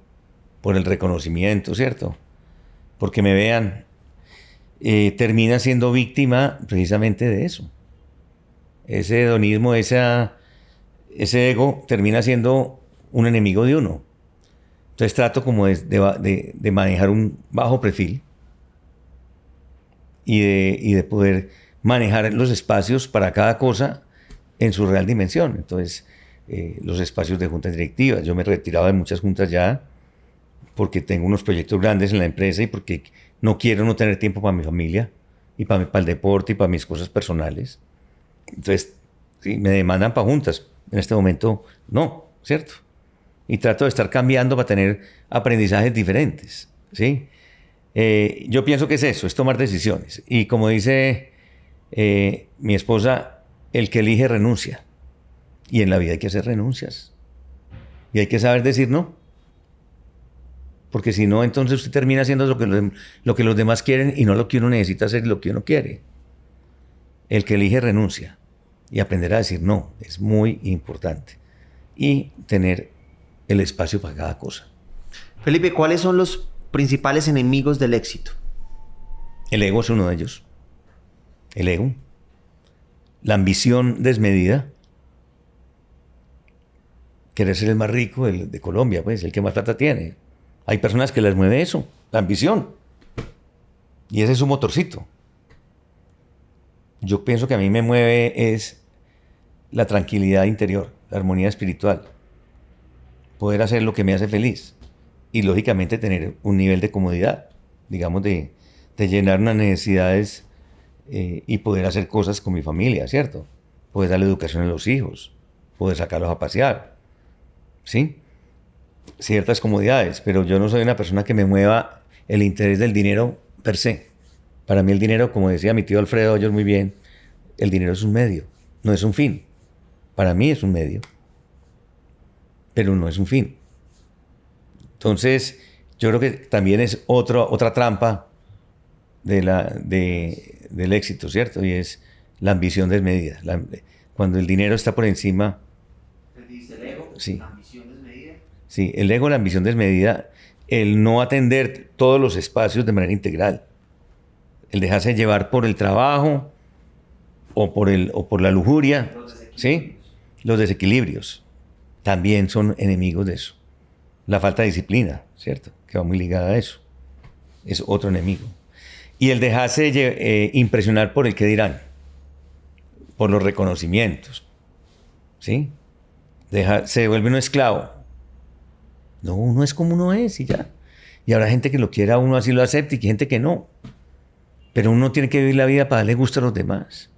por el reconocimiento, ¿cierto? Porque me vean, termina siendo víctima precisamente de eso. Ese hedonismo, ese ego termina siendo un enemigo de uno. Entonces trato como de manejar un bajo perfil y de poder manejar los espacios para cada cosa en su real dimensión. Entonces, los espacios de juntas directivas. Yo me he retirado de muchas juntas ya porque tengo unos proyectos grandes en la empresa y porque no quiero no tener tiempo para mi familia y para el deporte y para mis cosas personales. Entonces, sí, me demandan para juntas. En este momento, no, ¿cierto? Y trato de estar cambiando para tener aprendizajes diferentes, ¿sí? Yo pienso que es eso, es tomar decisiones. Y como dice mi esposa, el que elige renuncia. Y en la vida hay que hacer renuncias. Y hay que saber decir no. Porque si no, entonces usted termina haciendo lo que los demás quieren y no lo que uno necesita hacer y lo que uno quiere. El que elige renuncia. Y aprender a decir no es muy importante. Y tener el espacio para cada cosa. Felipe, ¿cuáles son los principales enemigos del éxito? El ego es uno de ellos. El ego. La ambición desmedida. Querer ser el más rico de Colombia, pues, el que más plata tiene. Hay personas que les mueve eso, la ambición. Y ese es su motorcito. Yo pienso que a mí me mueve es la tranquilidad interior, la armonía espiritual. Poder hacer lo que me hace feliz. Y lógicamente tener un nivel de comodidad, digamos, de llenar unas necesidades y poder hacer cosas con mi familia, ¿cierto? Poder darle educación a los hijos, poder sacarlos a pasear, ¿sí? Ciertas comodidades, pero yo no soy una persona que me mueva el interés del dinero per se. Para mí el dinero, como decía mi tío Alfredo Hoyos muy bien, el dinero es un medio, no es un fin. Para mí es un medio, pero no es un fin. Entonces, yo creo que también es otra trampa del éxito, ¿cierto? Y es la ambición desmedida. Cuando el dinero está por encima... ¿El ego? Sí. ¿La ambición desmedida? Sí, el ego, la ambición desmedida, el no atender todos los espacios de manera integral, el dejarse llevar por el trabajo o por la lujuria, ¿sí? Los desequilibrios también son enemigos de eso. La falta de disciplina, ¿cierto? Que va muy ligada a eso. Es otro enemigo. Y el dejarse impresionar por el que dirán, por los reconocimientos, ¿sí? Se vuelve uno esclavo. No, uno es como uno es y ya. Y habrá gente que lo quiera a uno así lo acepte y gente que no. Pero uno tiene que vivir la vida para darle gusto a los demás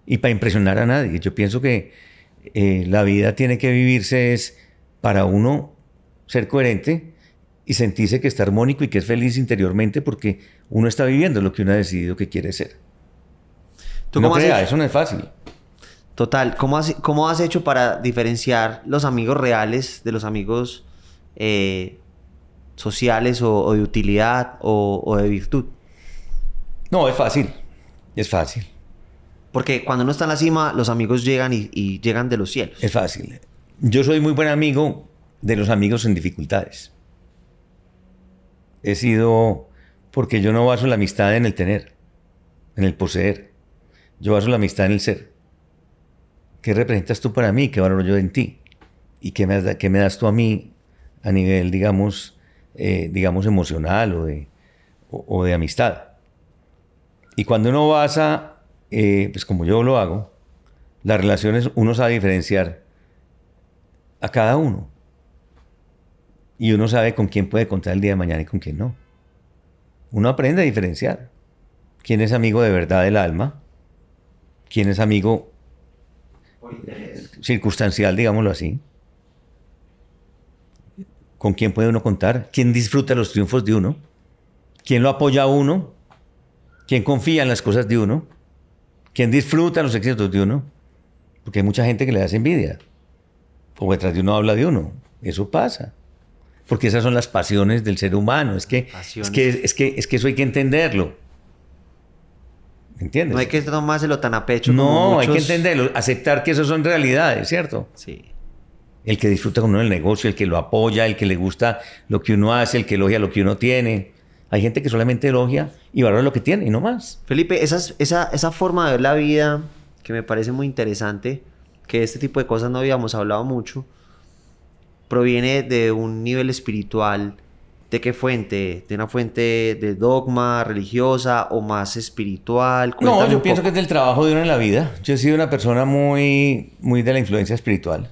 y para impresionar a nadie. Yo pienso que la vida tiene que vivirse es para uno ser coherente y sentirse que está armónico y que es feliz interiormente porque uno está viviendo lo que uno ha decidido que quiere ser. No crea, eso no es fácil. Total, ¿cómo has hecho para diferenciar los amigos reales de los amigos sociales o de utilidad o de virtud? No, es fácil. Es fácil. Porque cuando uno está en la cima, los amigos llegan y llegan de los cielos. Es fácil. Yo soy muy buen amigo de los amigos en dificultades. He sido... Porque yo no baso la amistad en el tener, en el poseer. Yo baso la amistad en el ser. ¿Qué representas tú para mí? ¿Qué valoro yo en ti? ¿Y qué me das tú a mí a nivel, digamos emocional o de amistad? Y cuando uno basa, pues como yo lo hago, las relaciones uno sabe diferenciar a cada uno. Y uno sabe con quién puede contar el día de mañana y con quién no. Uno aprende a diferenciar quién es amigo de verdad del alma, quién es amigo circunstancial, digámoslo así. ¿Con quién puede uno contar? ¿Quién disfruta los triunfos de uno? ¿Quién lo apoya a uno? ¿Quién confía en las cosas de uno? ¿Quién disfruta los éxitos de uno? Porque hay mucha gente que le hace envidia. O detrás de uno habla de uno. Eso pasa. Porque esas son las pasiones del ser humano. Es que eso hay que entenderlo. ¿Entiendes? No hay que tomárselo tan a pecho. No, como muchos... hay que entenderlo. Aceptar que eso son realidades, ¿cierto? Sí. El que disfruta con uno el negocio, el que lo apoya, el que le gusta lo que uno hace, el que elogia lo que uno tiene. Hay gente que solamente elogia y valora lo que tiene y no más. Felipe, esa forma de ver la vida que me parece muy interesante, que este tipo de cosas no habíamos hablado mucho, proviene de un nivel espiritual. ¿De qué fuente? ¿De una fuente de dogma religiosa o más espiritual? No, yo pienso que es del trabajo de uno en la vida. Yo he sido una persona muy, muy de la influencia espiritual.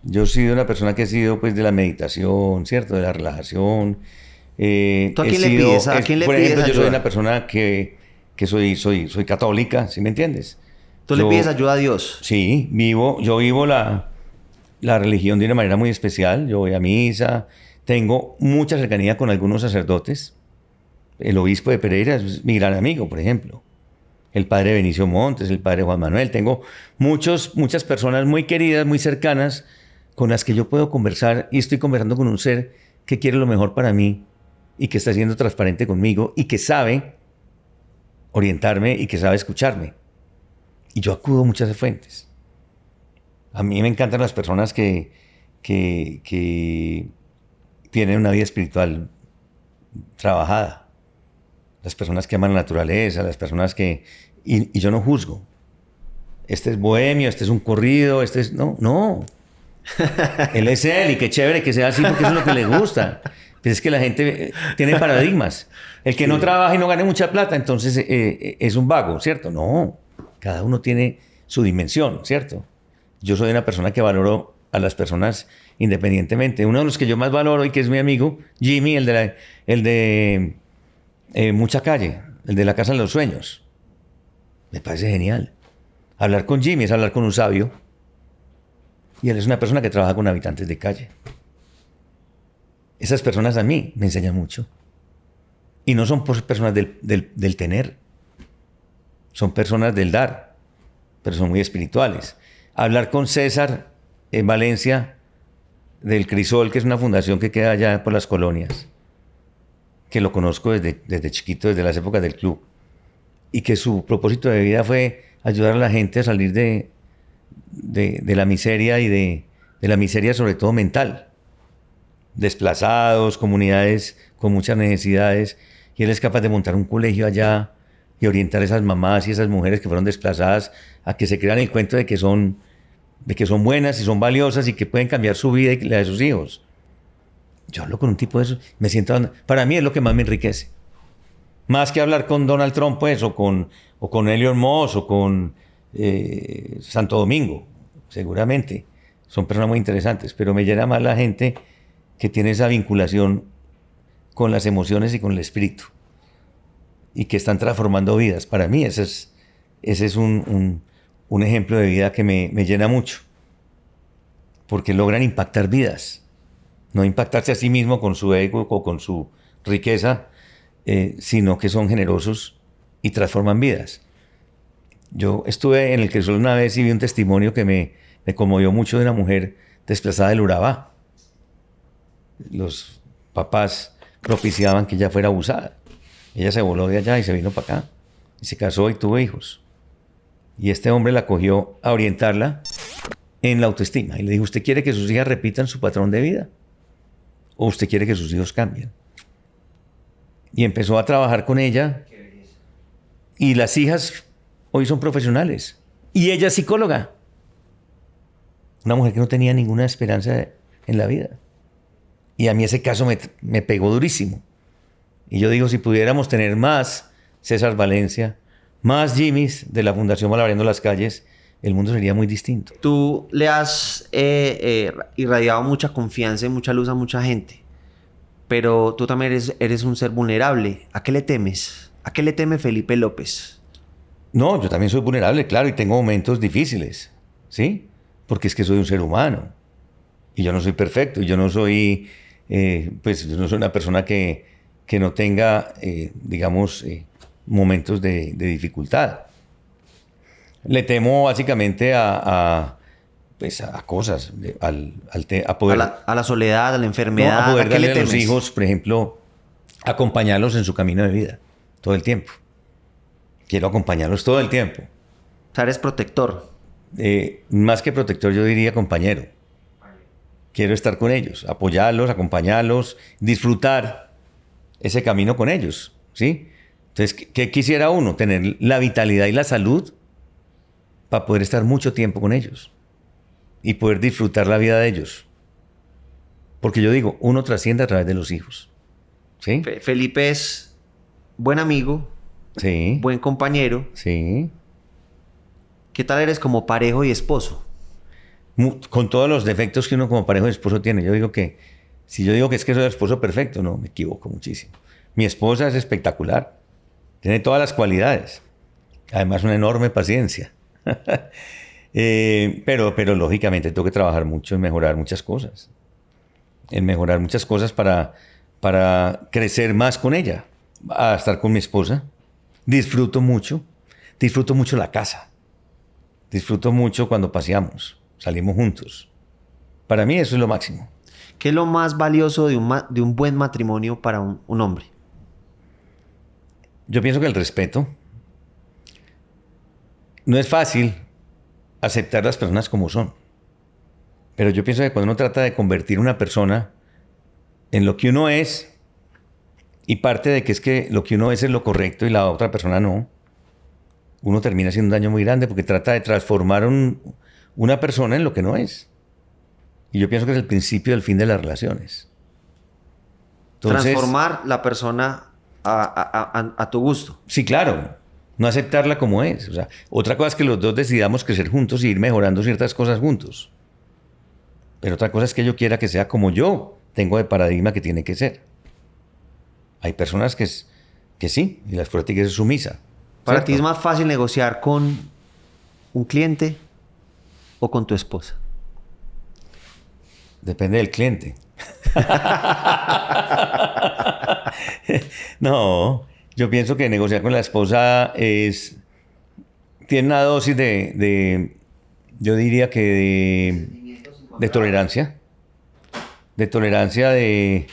Yo he sido una persona que he sido pues de la meditación, ¿cierto? De la relajación. ¿Tú a quién le pides? ¿A quién le por pides ejemplo, yo ayuda? soy una persona que soy católica, ¿sí me entiendes? ¿Tú le pides ayuda a Dios? Sí, yo vivo la religión de una manera muy especial. Yo voy a misa, tengo mucha cercanía con algunos sacerdotes. El obispo de Pereira es mi gran amigo, por ejemplo. El padre Benicio Montes, el padre Juan Manuel. Tengo muchas personas muy queridas, muy cercanas, con las que yo puedo conversar y estoy conversando con un ser que quiere lo mejor para mí y que está siendo transparente conmigo y que sabe orientarme y que sabe escucharme. Y yo acudo a muchas fuentes. A mí me encantan las personas que tienen una vida espiritual trabajada. Las personas que aman la naturaleza, las personas que... Y yo no juzgo. Este es bohemio, este es un corrido, este es... No. Él es él y qué chévere que sea así porque eso es lo que le gusta. Pues es que la gente tiene paradigmas. El que no trabaja y no gane mucha plata, entonces es un vago, ¿cierto? No. Cada uno tiene su dimensión, ¿cierto? Yo soy una persona que valoro a las personas independientemente. Uno de los que yo más valoro y que es mi amigo, Jimmy, el de Mucha Calle, el de la Casa de los Sueños. Me parece genial. Hablar con Jimmy es hablar con un sabio. Y él es una persona que trabaja con habitantes de calle. Esas personas a mí me enseñan mucho. Y no son personas del tener. Son personas del dar. Pero son muy espirituales. Hablar con César en Valencia, del Crisol, que es una fundación que queda allá por las colonias. Que lo conozco desde chiquito, desde las épocas del club. Y que su propósito de vida fue ayudar a la gente a salir de la miseria y de la miseria sobre todo mental. Desplazados, comunidades con muchas necesidades. Y él es capaz de montar un colegio allá y orientar a esas mamás y esas mujeres que fueron desplazadas a que se crean el cuento de que son buenas y son valiosas y que pueden cambiar su vida y la de sus hijos. Yo hablo con un tipo de eso, me siento... Para mí es lo que más me enriquece. Más que hablar con Donald Trump, pues, o con Elon Musk, o con Santo Domingo, seguramente. Son personas muy interesantes, pero me llena más la gente que tiene esa vinculación con las emociones y con el espíritu. Y que están transformando vidas. Para mí ese es un ejemplo de vida que me llena mucho. Porque logran impactar vidas. No impactarse a sí mismo con su ego o con su riqueza, sino que son generosos y transforman vidas. Yo estuve en el Cresol una vez y vi un testimonio que me conmovió mucho de una mujer desplazada del Urabá. Los papás propiciaban que ella fuera abusada. Ella se voló de allá y se vino para acá. Y se casó y tuvo hijos. Y este hombre la cogió a orientarla en la autoestima. Y le dijo, ¿usted quiere que sus hijas repitan su patrón de vida? ¿O usted quiere que sus hijos cambien? Y empezó a trabajar con ella. Y las hijas hoy son profesionales. Y ella es psicóloga. Una mujer que no tenía ninguna esperanza en la vida. Y a mí ese caso me pegó durísimo. Y yo digo, si pudiéramos tener más César Valencia, más Jimmys de la Fundación Malabareando las Calles, el mundo sería muy distinto. Tú le has irradiado mucha confianza y mucha luz a mucha gente, pero tú también eres un ser vulnerable. ¿A qué le temes? ¿A qué le teme Felipe López? No, yo también soy vulnerable, claro, y tengo momentos difíciles, ¿sí? Porque es que soy un ser humano. Y yo no soy perfecto. Y yo no soy, yo no soy una persona que no tenga, digamos, momentos de dificultad. Le temo básicamente a cosas, a poder... A la soledad, a la enfermedad. No, a poder ¿A qué le darle a los temes? hijos, por ejemplo, acompañarlos en su camino de vida, todo el tiempo. Quiero acompañarlos todo el tiempo. O sea, eres protector. Más que protector, yo diría compañero. Quiero estar con ellos, apoyarlos, acompañarlos, disfrutar ese camino con ellos, ¿sí? Entonces, ¿qué quisiera uno? Tener la vitalidad y la salud para poder estar mucho tiempo con ellos y poder disfrutar la vida de ellos. Porque yo digo, uno trasciende a través de los hijos, ¿sí? Felipe es buen amigo, Sí. buen compañero. Sí. ¿Qué tal eres como parejo y esposo? Con todos los defectos que uno como pareja de esposo tiene. Yo digo que, si yo digo que es que soy el esposo perfecto, no, me equivoco muchísimo. Mi esposa es espectacular. Tiene todas las cualidades. Además, una enorme paciencia. Pero lógicamente tengo que trabajar mucho en mejorar muchas cosas. En mejorar muchas cosas para crecer más con ella. A estar con mi esposa. Disfruto mucho la casa. Disfruto mucho cuando paseamos. Salimos juntos. Para mí eso es lo máximo. ¿Qué es lo más valioso de un buen matrimonio para un hombre? Yo pienso que el respeto. No es fácil aceptar las personas como son. Pero yo pienso que cuando uno trata de convertir a una persona en lo que uno es, y parte de que es que lo que uno es lo correcto y la otra persona no, uno termina haciendo un daño muy grande porque trata de transformar una persona en lo que no es. Y yo pienso que es el principio del fin de las relaciones. Entonces, transformar la persona a tu gusto. Sí, claro. No aceptarla como es. O sea, otra cosa es que los dos decidamos crecer juntos y ir mejorando ciertas cosas juntos. Pero otra cosa es que yo quiera que sea como yo tengo de paradigma que tiene que ser. Hay personas que sí, y las prácticas es sumisa. ¿Para ¿cierto? ti es más fácil negociar con un cliente o con tu esposa? Depende del cliente. No, yo pienso que negociar con la esposa tiene una dosis yo diría que de tolerancia, de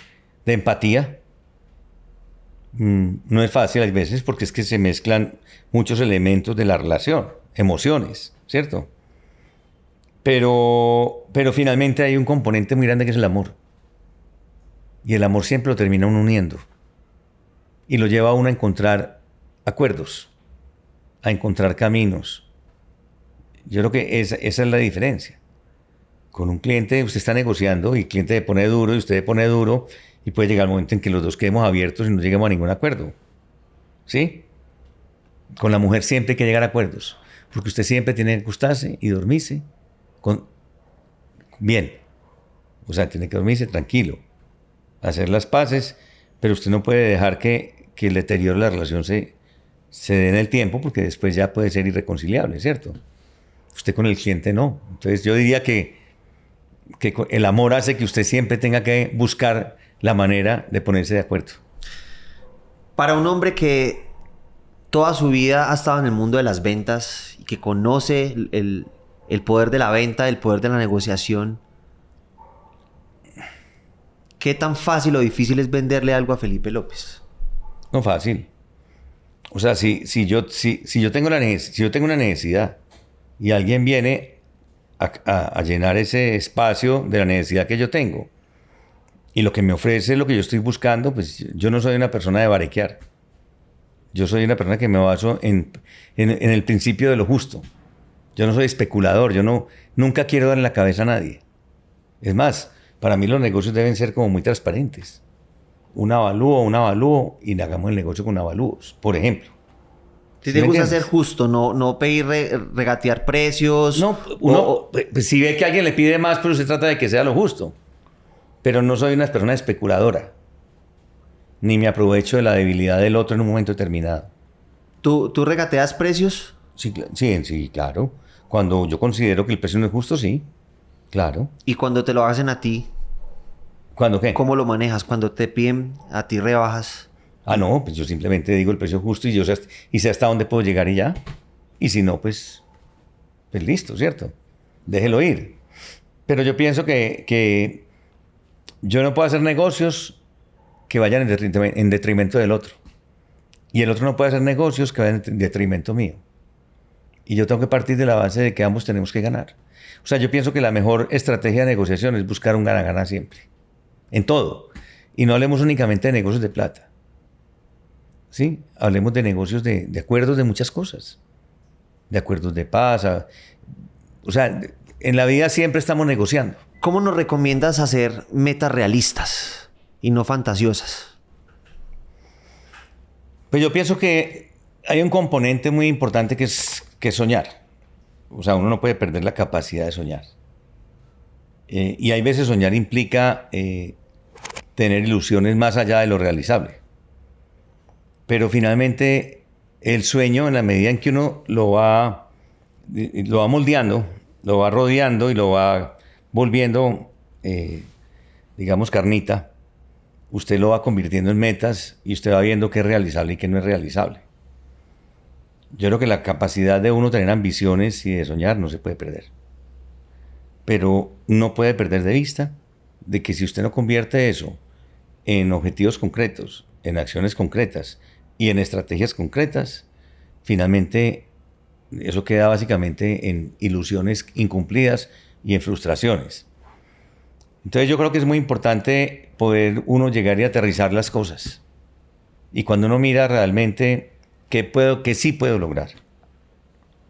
empatía. No es fácil a veces porque es que se mezclan muchos elementos de la relación, emociones, ¿cierto? Pero finalmente hay un componente muy grande que es el amor. Y el amor siempre lo termina uno uniendo. Y lo lleva a uno a encontrar acuerdos, a encontrar caminos. Yo creo que esa es la diferencia. Con un cliente usted está negociando y el cliente le pone duro y usted le pone duro y puede llegar el momento en que los dos quedemos abiertos y no lleguemos a ningún acuerdo. ¿Sí? Con la mujer siempre hay que llegar a acuerdos. Porque usted siempre tiene que acostarse y dormirse bien. O sea, tiene que dormirse tranquilo. Hacer las paces, pero usted no puede dejar que el deterioro de la relación se dé en el tiempo, porque después ya puede ser irreconciliable, ¿cierto? Usted con el cliente no. Entonces yo diría que el amor hace que usted siempre tenga que buscar la manera de ponerse de acuerdo. Para un hombre que toda su vida ha estado en el mundo de las ventas y que conoce el poder de la venta, el poder de la negociación, ¿qué tan fácil o difícil es venderle algo a Felipe López? No fácil. O sea, si yo tengo una necesidad y alguien viene a llenar ese espacio de la necesidad que yo tengo, y lo que me ofrece es lo que yo estoy buscando, pues yo no soy una persona de barequear. Yo soy una persona que me baso en el principio de lo justo. Yo no soy especulador, nunca quiero darle la cabeza a nadie. Es más, para mí los negocios deben ser como muy transparentes. Un avalúo, y hagamos el negocio con avalúos, por ejemplo. Si ¿Sí te me gusta entiendes? ser justo, no pedir regatear precios. No, pues si ve que alguien le pide más, pero se trata de que sea lo justo. Pero no soy una persona especuladora, ni me aprovecho de la debilidad del otro en un momento determinado. ¿Tú regateas precios? Sí, sí, claro. Cuando yo considero que el precio no es justo, sí, claro. Y cuando te lo hacen a ti, ¿Cuándo qué? ¿cómo lo manejas? Cuando te piden a ti rebajas. Ah, no, pues yo simplemente digo el precio justo y sé hasta dónde puedo llegar y ya. Y si no, pues listo, ¿cierto? Déjelo ir. Pero yo pienso que yo no puedo hacer negocios que vayan en detrimento del otro. Y el otro no puede hacer negocios que vayan en detrimento mío. Y yo tengo que partir de la base de que ambos tenemos que ganar. O sea, yo pienso que la mejor estrategia de negociación es buscar un gana-gana siempre. En todo. Y no hablemos únicamente de negocios de plata. ¿Sí? Hablemos de negocios de acuerdos de muchas cosas. De acuerdos de paz. O sea, en la vida siempre estamos negociando. ¿Cómo nos recomiendas hacer metas realistas y no fantasiosas? Pues yo pienso que hay un componente muy importante que es soñar. O sea, uno no puede perder la capacidad de soñar. Y hay veces soñar implica tener ilusiones más allá de lo realizable. Pero finalmente el sueño, en la medida en que uno lo va moldeando, lo va rodeando y lo va volviendo, digamos, carnita, usted lo va convirtiendo en metas y usted va viendo qué es realizable y qué no es realizable. Yo creo que la capacidad de uno tener ambiciones y de soñar no se puede perder. Pero no puede perder de vista de que si usted no convierte eso en objetivos concretos, en acciones concretas y en estrategias concretas, finalmente eso queda básicamente en ilusiones incumplidas y en frustraciones. Entonces yo creo que es muy importante poder uno llegar y aterrizar las cosas. Y cuando uno mira realmente qué sí puedo lograr,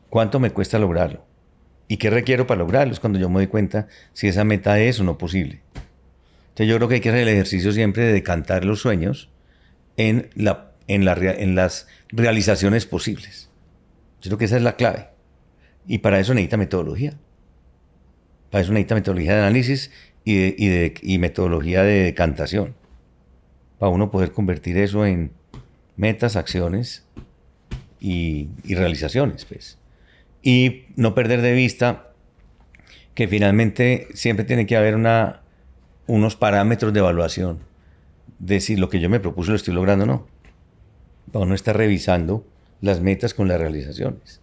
cuánto me cuesta lograrlo y qué requiero para lograrlo, es cuando yo me doy cuenta si esa meta es o no posible. Entonces yo creo que hay que hacer el ejercicio siempre de decantar los sueños en las realizaciones posibles. Yo creo que esa es la clave. Y para eso necesita metodología. Para eso necesita metodología de análisis y metodología de decantación. Para uno poder convertir eso en metas, acciones y realizaciones, pues. Y no perder de vista que finalmente siempre tiene que haber unos parámetros de evaluación de si lo que yo me propuse lo estoy logrando o no. Para uno estar revisando las metas con las realizaciones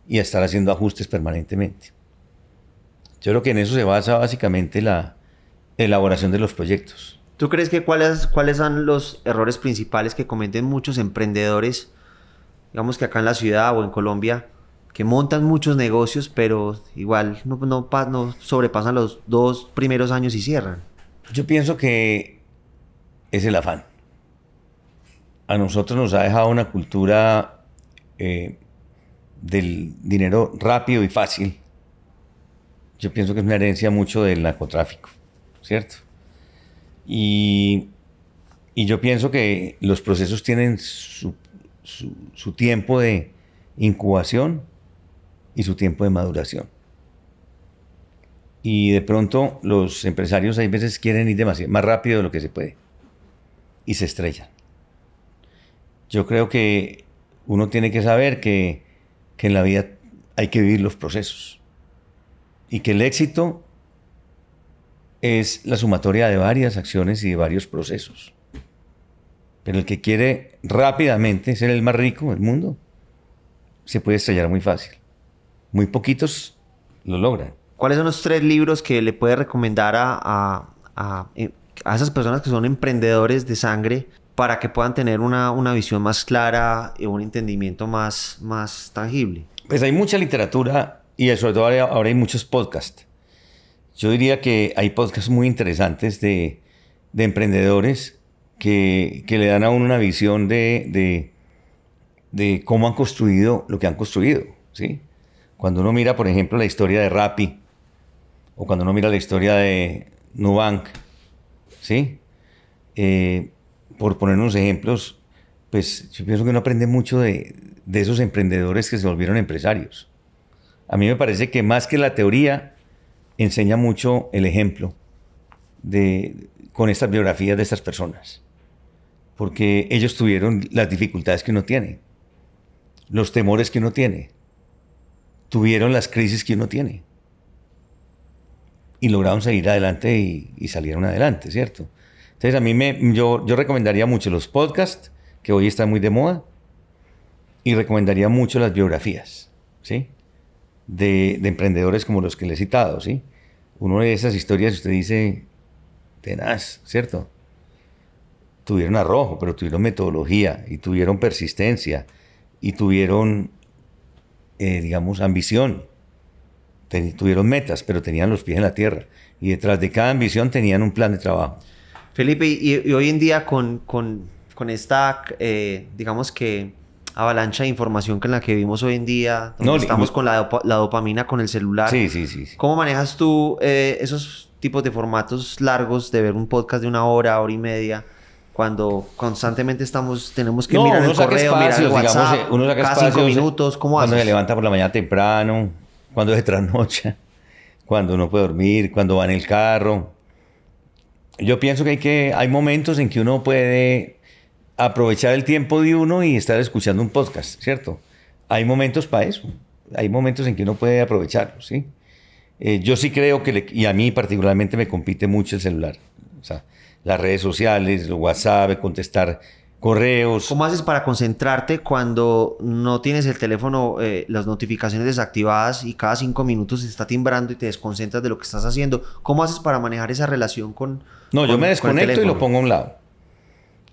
y estar haciendo ajustes permanentemente. Yo creo que en eso se basa básicamente la elaboración de los proyectos. ¿Tú crees que cuáles son los errores principales que cometen muchos emprendedores, digamos que acá en la ciudad o en Colombia, que montan muchos negocios, pero igual no sobrepasan los 2 primeros años y cierran? Yo pienso que es el afán. A nosotros nos ha dejado una cultura del dinero rápido y fácil. Yo pienso que es una herencia mucho del narcotráfico, ¿cierto? Y yo pienso que los procesos tienen su tiempo de incubación y su tiempo de maduración. Y de pronto los empresarios hay veces quieren ir demasiado más rápido de lo que se puede. y se estrellan. Yo creo que uno tiene que saber que en la vida hay que vivir los procesos y que el éxito es la sumatoria de varias acciones y de varios procesos. Pero el que quiere rápidamente ser el más rico del mundo se puede estrellar muy fácil. Muy poquitos lo logran. ¿Cuáles son los 3 libros que le puede recomendar a esas personas que son emprendedores de sangre para que puedan tener una visión más clara y un entendimiento más tangible? Pues hay mucha literatura y sobre todo ahora hay muchos podcasts. Yo diría que hay podcasts muy interesantes de emprendedores que le dan a uno una visión de cómo han construido lo que han construido, ¿sí? Cuando uno mira, por ejemplo, la historia de Rappi, o cuando uno mira la historia de Nubank, ¿sí? Por poner unos ejemplos, pues yo pienso que uno aprende mucho de esos emprendedores que se volvieron empresarios. A mí me parece que más que la teoría, enseña mucho el ejemplo con estas biografías de estas personas. Porque ellos tuvieron las dificultades que uno tiene, los temores que uno tiene, tuvieron las crisis que uno tiene. Y lograron salir adelante y salieron adelante, ¿cierto? Entonces a mí yo recomendaría mucho los podcasts, que hoy están muy de moda, y recomendaría mucho las biografías, ¿sí? De emprendedores como los que le he citado, ¿sí? Uno de esas historias usted dice, tenaz, ¿cierto? Tuvieron arrojo, pero tuvieron metodología, y tuvieron persistencia, y tuvieron, digamos, ambición. Tuvieron metas, pero tenían los pies en la tierra. Y detrás de cada ambición tenían un plan de trabajo. Felipe, y hoy en día con esta, digamos que, avalancha de información en la que vivimos hoy en día, donde estamos con la dopamina con el celular. Sí. ¿Cómo manejas tú esos tipos de formatos largos de ver un podcast de 1 hora, hora y media, cuando constantemente tenemos que mirar el correo, mirar el WhatsApp, digamos, uno saca cada espacios, 5 minutos? ¿Cómo haces? Cuando se levanta por la mañana temprano, cuando se trasnocha, cuando no puede dormir, cuando va en el carro. Yo pienso que hay momentos en que uno puede aprovechar el tiempo de uno y estar escuchando un podcast, ¿cierto? Hay momentos para eso. Hay momentos en que uno puede aprovecharlo, ¿sí? Yo sí creo y a mí particularmente me compite mucho el celular. O sea, las redes sociales, el WhatsApp, contestar correos. ¿Cómo haces para concentrarte cuando no tienes el teléfono, las notificaciones desactivadas y cada 5 minutos se está timbrando y te desconcentras de lo que estás haciendo? ¿Cómo haces para manejar esa relación con yo me desconecto y lo pongo a un lado.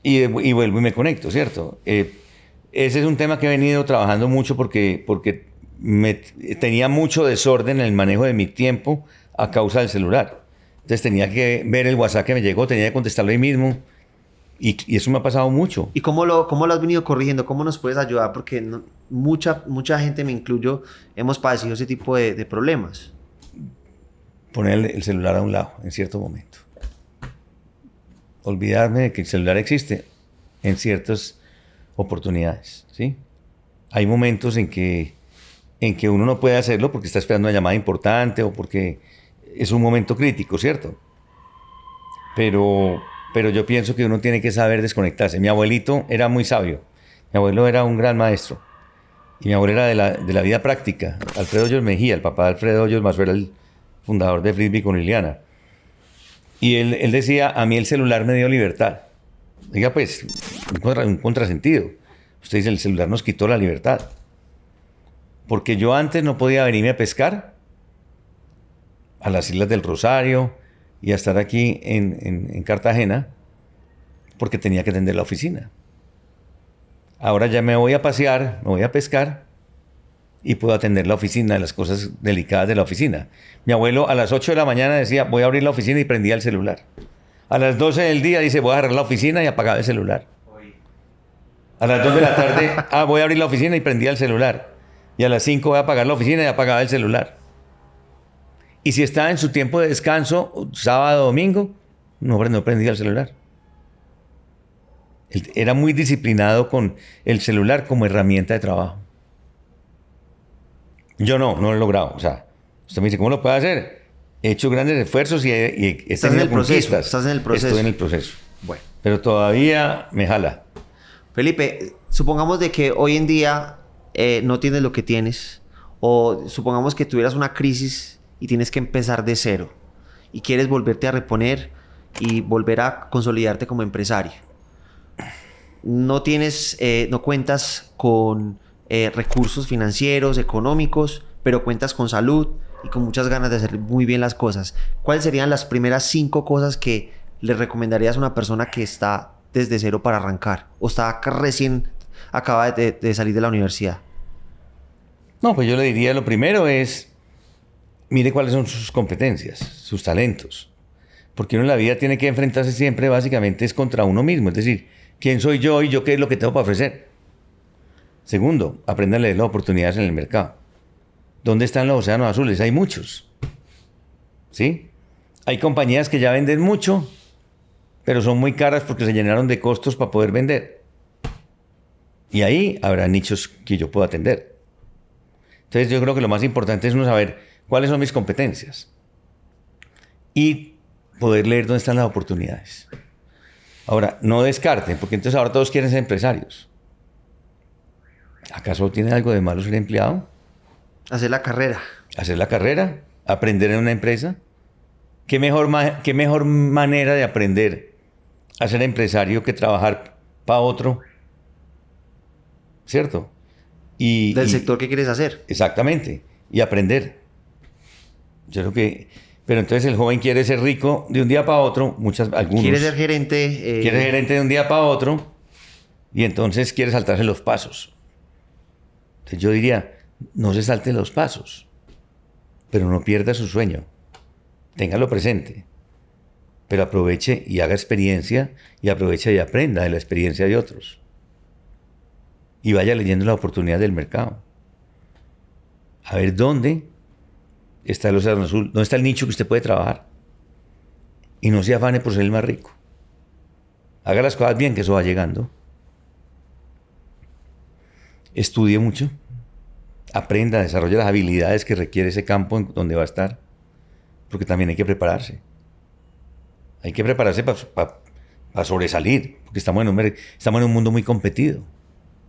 Y vuelvo y me conecto, ¿cierto? Ese es un tema que he venido trabajando mucho porque tenía mucho desorden en el manejo de mi tiempo a causa del celular. Entonces tenía que ver el WhatsApp que me llegó, tenía que contestarlo ahí mismo. Y eso me ha pasado mucho. ¿Y cómo lo has venido corrigiendo? ¿Cómo nos puedes ayudar? Porque mucha gente, me incluyo, hemos padecido ese tipo de problemas. Poner el celular a un lado en cierto momento. Olvidarme de que el celular existe en ciertas oportunidades, ¿sí? Hay momentos en que uno no puede hacerlo porque está esperando una llamada importante o porque es un momento crítico, ¿cierto? Pero yo pienso que uno tiene que saber desconectarse. Mi abuelito era muy sabio. Mi abuelo era un gran maestro. Y mi abuelo era de la vida práctica. Alfredo Hoyos Mejía, el papá de Alfredo Hoyos Mazo, era el fundador de Frisbee con Liliana. Y él decía, a mí el celular me dio libertad. Diga, pues, un contrasentido. Usted dice, el celular nos quitó la libertad. Porque yo antes no podía venirme a pescar a las Islas del Rosario y a estar aquí en Cartagena porque tenía que atender la oficina. Ahora ya me voy a pasear, me voy a pescar y puedo atender la oficina, las cosas delicadas de la oficina. Mi abuelo a las 8 de la mañana decía, voy a abrir la oficina y prendía el celular. A las 12 del día dice, voy a cerrar la oficina y apagaba el celular. A las 2 de la tarde, voy a abrir la oficina y prendía el celular. Y a las 5 voy a apagar la oficina y apagaba el celular. Y si estaba en su tiempo de descanso, sábado, domingo, no prendía el celular. Él era muy disciplinado con el celular como herramienta de trabajo. Yo no lo he logrado. O sea, usted me dice, ¿cómo lo puede hacer? He hecho grandes esfuerzos y he Estás en el proceso. conquistas. Estás en el proceso. Estoy en el proceso. Bueno, pero todavía me jala. Felipe, supongamos de que hoy en día no tienes lo que tienes, o supongamos que tuvieras una crisis y tienes que empezar de cero y quieres volverte a reponer y volver a consolidarte como empresario. No tienes, no cuentas con recursos financieros, económicos, pero cuentas con salud y con muchas ganas de hacer muy bien las cosas. ¿Cuáles serían las primeras 5 cosas que le recomendarías a una persona que está desde cero para arrancar o está recién acaba de salir de la universidad? No, pues yo le diría, lo primero es, mire cuáles son sus competencias, sus talentos. Porque uno en la vida tiene que enfrentarse siempre, básicamente, es contra uno mismo. Es decir, ¿quién soy yo y yo qué es lo que tengo para ofrecer? Segundo, aprenda a leer las oportunidades en el mercado. ¿Dónde están los océanos azules? Hay muchos. ¿Sí? Hay compañías que ya venden mucho, pero son muy caras porque se llenaron de costos para poder vender. Y ahí habrá nichos que yo puedo atender. Entonces yo creo que lo más importante es uno saber cuáles son mis competencias y poder leer dónde están las oportunidades. Ahora, no descarten, porque entonces ahora todos quieren ser empresarios. ¿Acaso tiene algo de malo ser empleado? Hacer la carrera. Hacer la carrera, aprender en una empresa. ¿Qué mejor manera de aprender a ser empresario que trabajar para otro? ¿Cierto? Del sector que quieres hacer. Exactamente. Y aprender. Yo creo que... Pero entonces el joven quiere ser rico de un día para otro. Algunos. Quiere ser gerente. Quiere ser gerente de un día para otro. Y entonces quiere saltarse los pasos. Entonces yo diría, no se salte los pasos. Pero no pierda su sueño. Téngalo presente. Pero aproveche y haga experiencia. Y aproveche y aprenda de la experiencia de otros. Y vaya leyendo la oportunidad del mercado. A ver dónde está el océano azul, dónde está el nicho que usted puede trabajar. Y no se afane por ser el más rico. Haga las cosas bien, que eso va llegando. Estudie mucho. Aprenda, desarrolle las habilidades que requiere ese campo en donde va a estar. Porque también hay que prepararse. Hay que prepararse para sobresalir. Porque estamos en un mundo muy competido.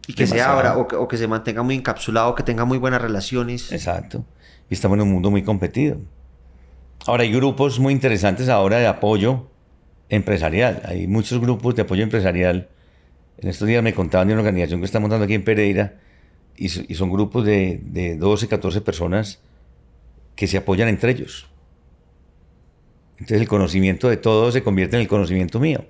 Y que se abra o que se mantenga muy encapsulado, que tenga muy buenas relaciones. Exacto. Y estamos en un mundo muy competido. Ahora hay grupos muy interesantes ahora de apoyo empresarial. Hay muchos grupos de apoyo empresarial. En estos días me contaban de una organización que está montando aquí en Pereira y son grupos de 12, 14 personas que se apoyan entre ellos. Entonces el conocimiento de todos se convierte en el conocimiento mío.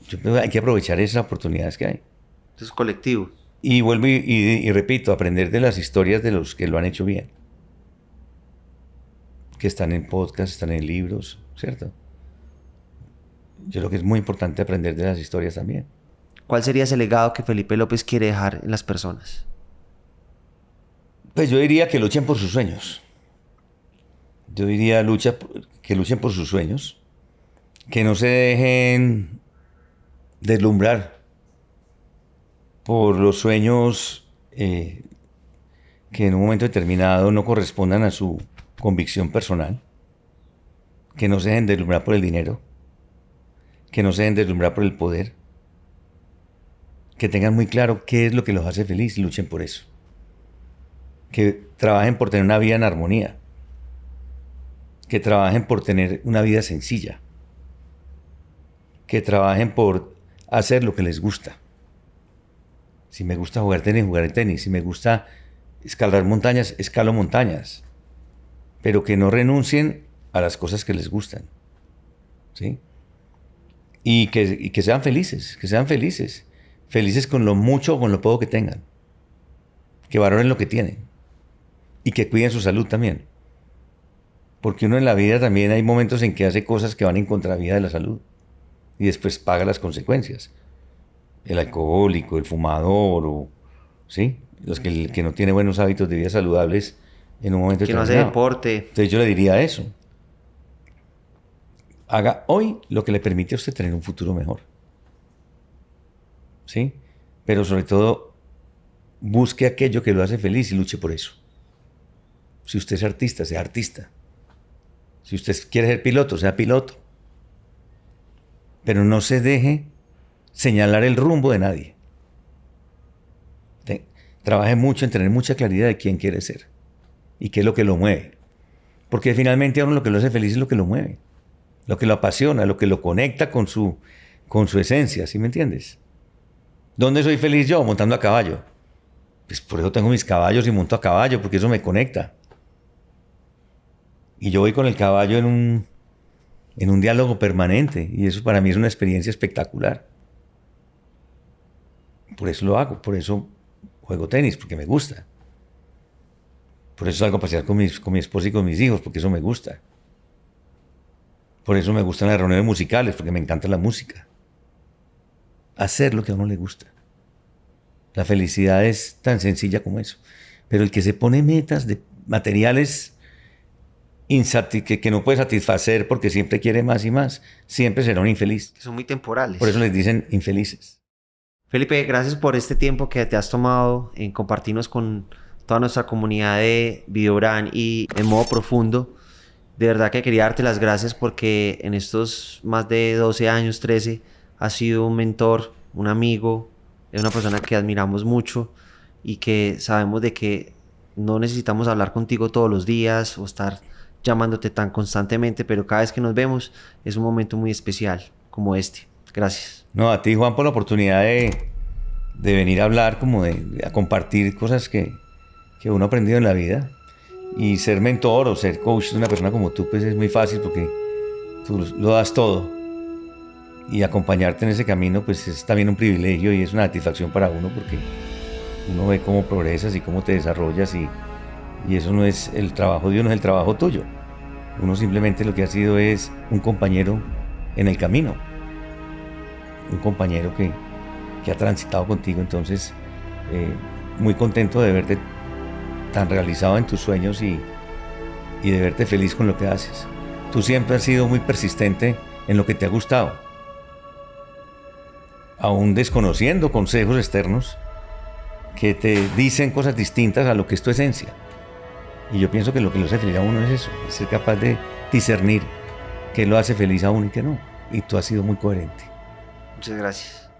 Yo creo que hay que aprovechar esas oportunidades que hay. Entonces, colectivo. Y vuelvo y repito, aprender de las historias de los que lo han hecho bien. Que están en podcast, están en libros, ¿cierto? Yo creo que es muy importante aprender de las historias también. ¿Cuál sería ese legado que Felipe López quiere dejar en las personas? Pues yo diría que luchen por sus sueños. Yo diría que luchen por sus sueños. Que no se dejen deslumbrar por los sueños que en un momento determinado no correspondan a su convicción personal, que no se dejen deslumbrar por el dinero, que no se dejen deslumbrar por el poder, que tengan muy claro qué es lo que los hace feliz y luchen por eso, que trabajen por tener una vida en armonía, que trabajen por tener una vida sencilla, que trabajen por hacer lo que les gusta. Si me gusta jugar tenis, jugaré tenis. Si me gusta escalar montañas, escalo montañas. Pero que no renuncien a las cosas que les gustan. ¿Sí? Y que sean felices, Felices con lo mucho o con lo poco que tengan. Que valoren lo que tienen. Y que cuiden su salud también. Porque uno en la vida también hay momentos en que hace cosas que van en contravía de la salud. Y después paga las consecuencias. El alcohólico, el fumador, ¿sí? El que no tiene buenos hábitos de vida saludables en un momento determinado. Que no hace deporte. Entonces yo le diría eso. Haga hoy lo que le permite a usted tener un futuro mejor. ¿Sí? Pero sobre todo, busque aquello que lo hace feliz y luche por eso. Si usted es artista, sea artista. Si usted quiere ser piloto, sea piloto. pero no se deje señalar el rumbo de nadie. Trabaje mucho en tener mucha claridad de quién quiere ser y qué es lo que lo mueve. Porque finalmente a uno lo que lo hace feliz es lo que lo mueve, lo que lo apasiona, lo que lo conecta con su esencia, ¿sí me entiendes? ¿Dónde soy feliz yo? Montando a caballo. Pues por eso tengo mis caballos y monto a caballo, porque eso me conecta. Y yo voy con el caballo en un diálogo permanente, y eso para mí es una experiencia espectacular. Por eso lo hago, por eso juego tenis, porque me gusta. Por eso salgo a pasear con mi esposa y con mis hijos, porque eso me gusta. Por eso me gustan las reuniones musicales, porque me encanta la música. Hacer lo que a uno le gusta. La felicidad es tan sencilla como eso. Pero el que se pone metas de materiales que no puede satisfacer porque siempre quiere más y más, siempre será un infeliz. Que son muy temporales. Por eso les dicen infelices. Felipe, gracias por este tiempo que te has tomado en compartirnos con toda nuestra comunidad de Videobrand y en modo profundo. De verdad que quería darte las gracias porque en estos más de 12 años, 13, has sido un mentor, un amigo, una persona que admiramos mucho y que sabemos de que no necesitamos hablar contigo todos los días o estar llamándote tan constantemente, pero cada vez que nos vemos es un momento muy especial como este. Gracias. No, a ti, Juan, por la oportunidad de venir a hablar, como a compartir cosas que uno ha aprendido en la vida. Y ser mentor o ser coach de una persona como tú, pues es muy fácil porque tú lo das todo. Y acompañarte en ese camino, pues es también un privilegio y es una satisfacción para uno porque uno ve cómo progresas y cómo te desarrollas y eso no es el trabajo de uno, es el trabajo tuyo. Uno simplemente lo que ha sido es un compañero en el camino. Un compañero que ha transitado contigo, entonces muy contento de verte tan realizado en tus sueños y de verte feliz con lo que haces. Tú siempre has sido muy persistente en lo que te ha gustado, aún desconociendo consejos externos que te dicen cosas distintas a lo que es tu esencia. Y yo pienso que lo que lo hace feliz a uno es eso, es ser capaz de discernir qué lo hace feliz a uno y qué no. Y tú has sido muy coherente. Muchas gracias.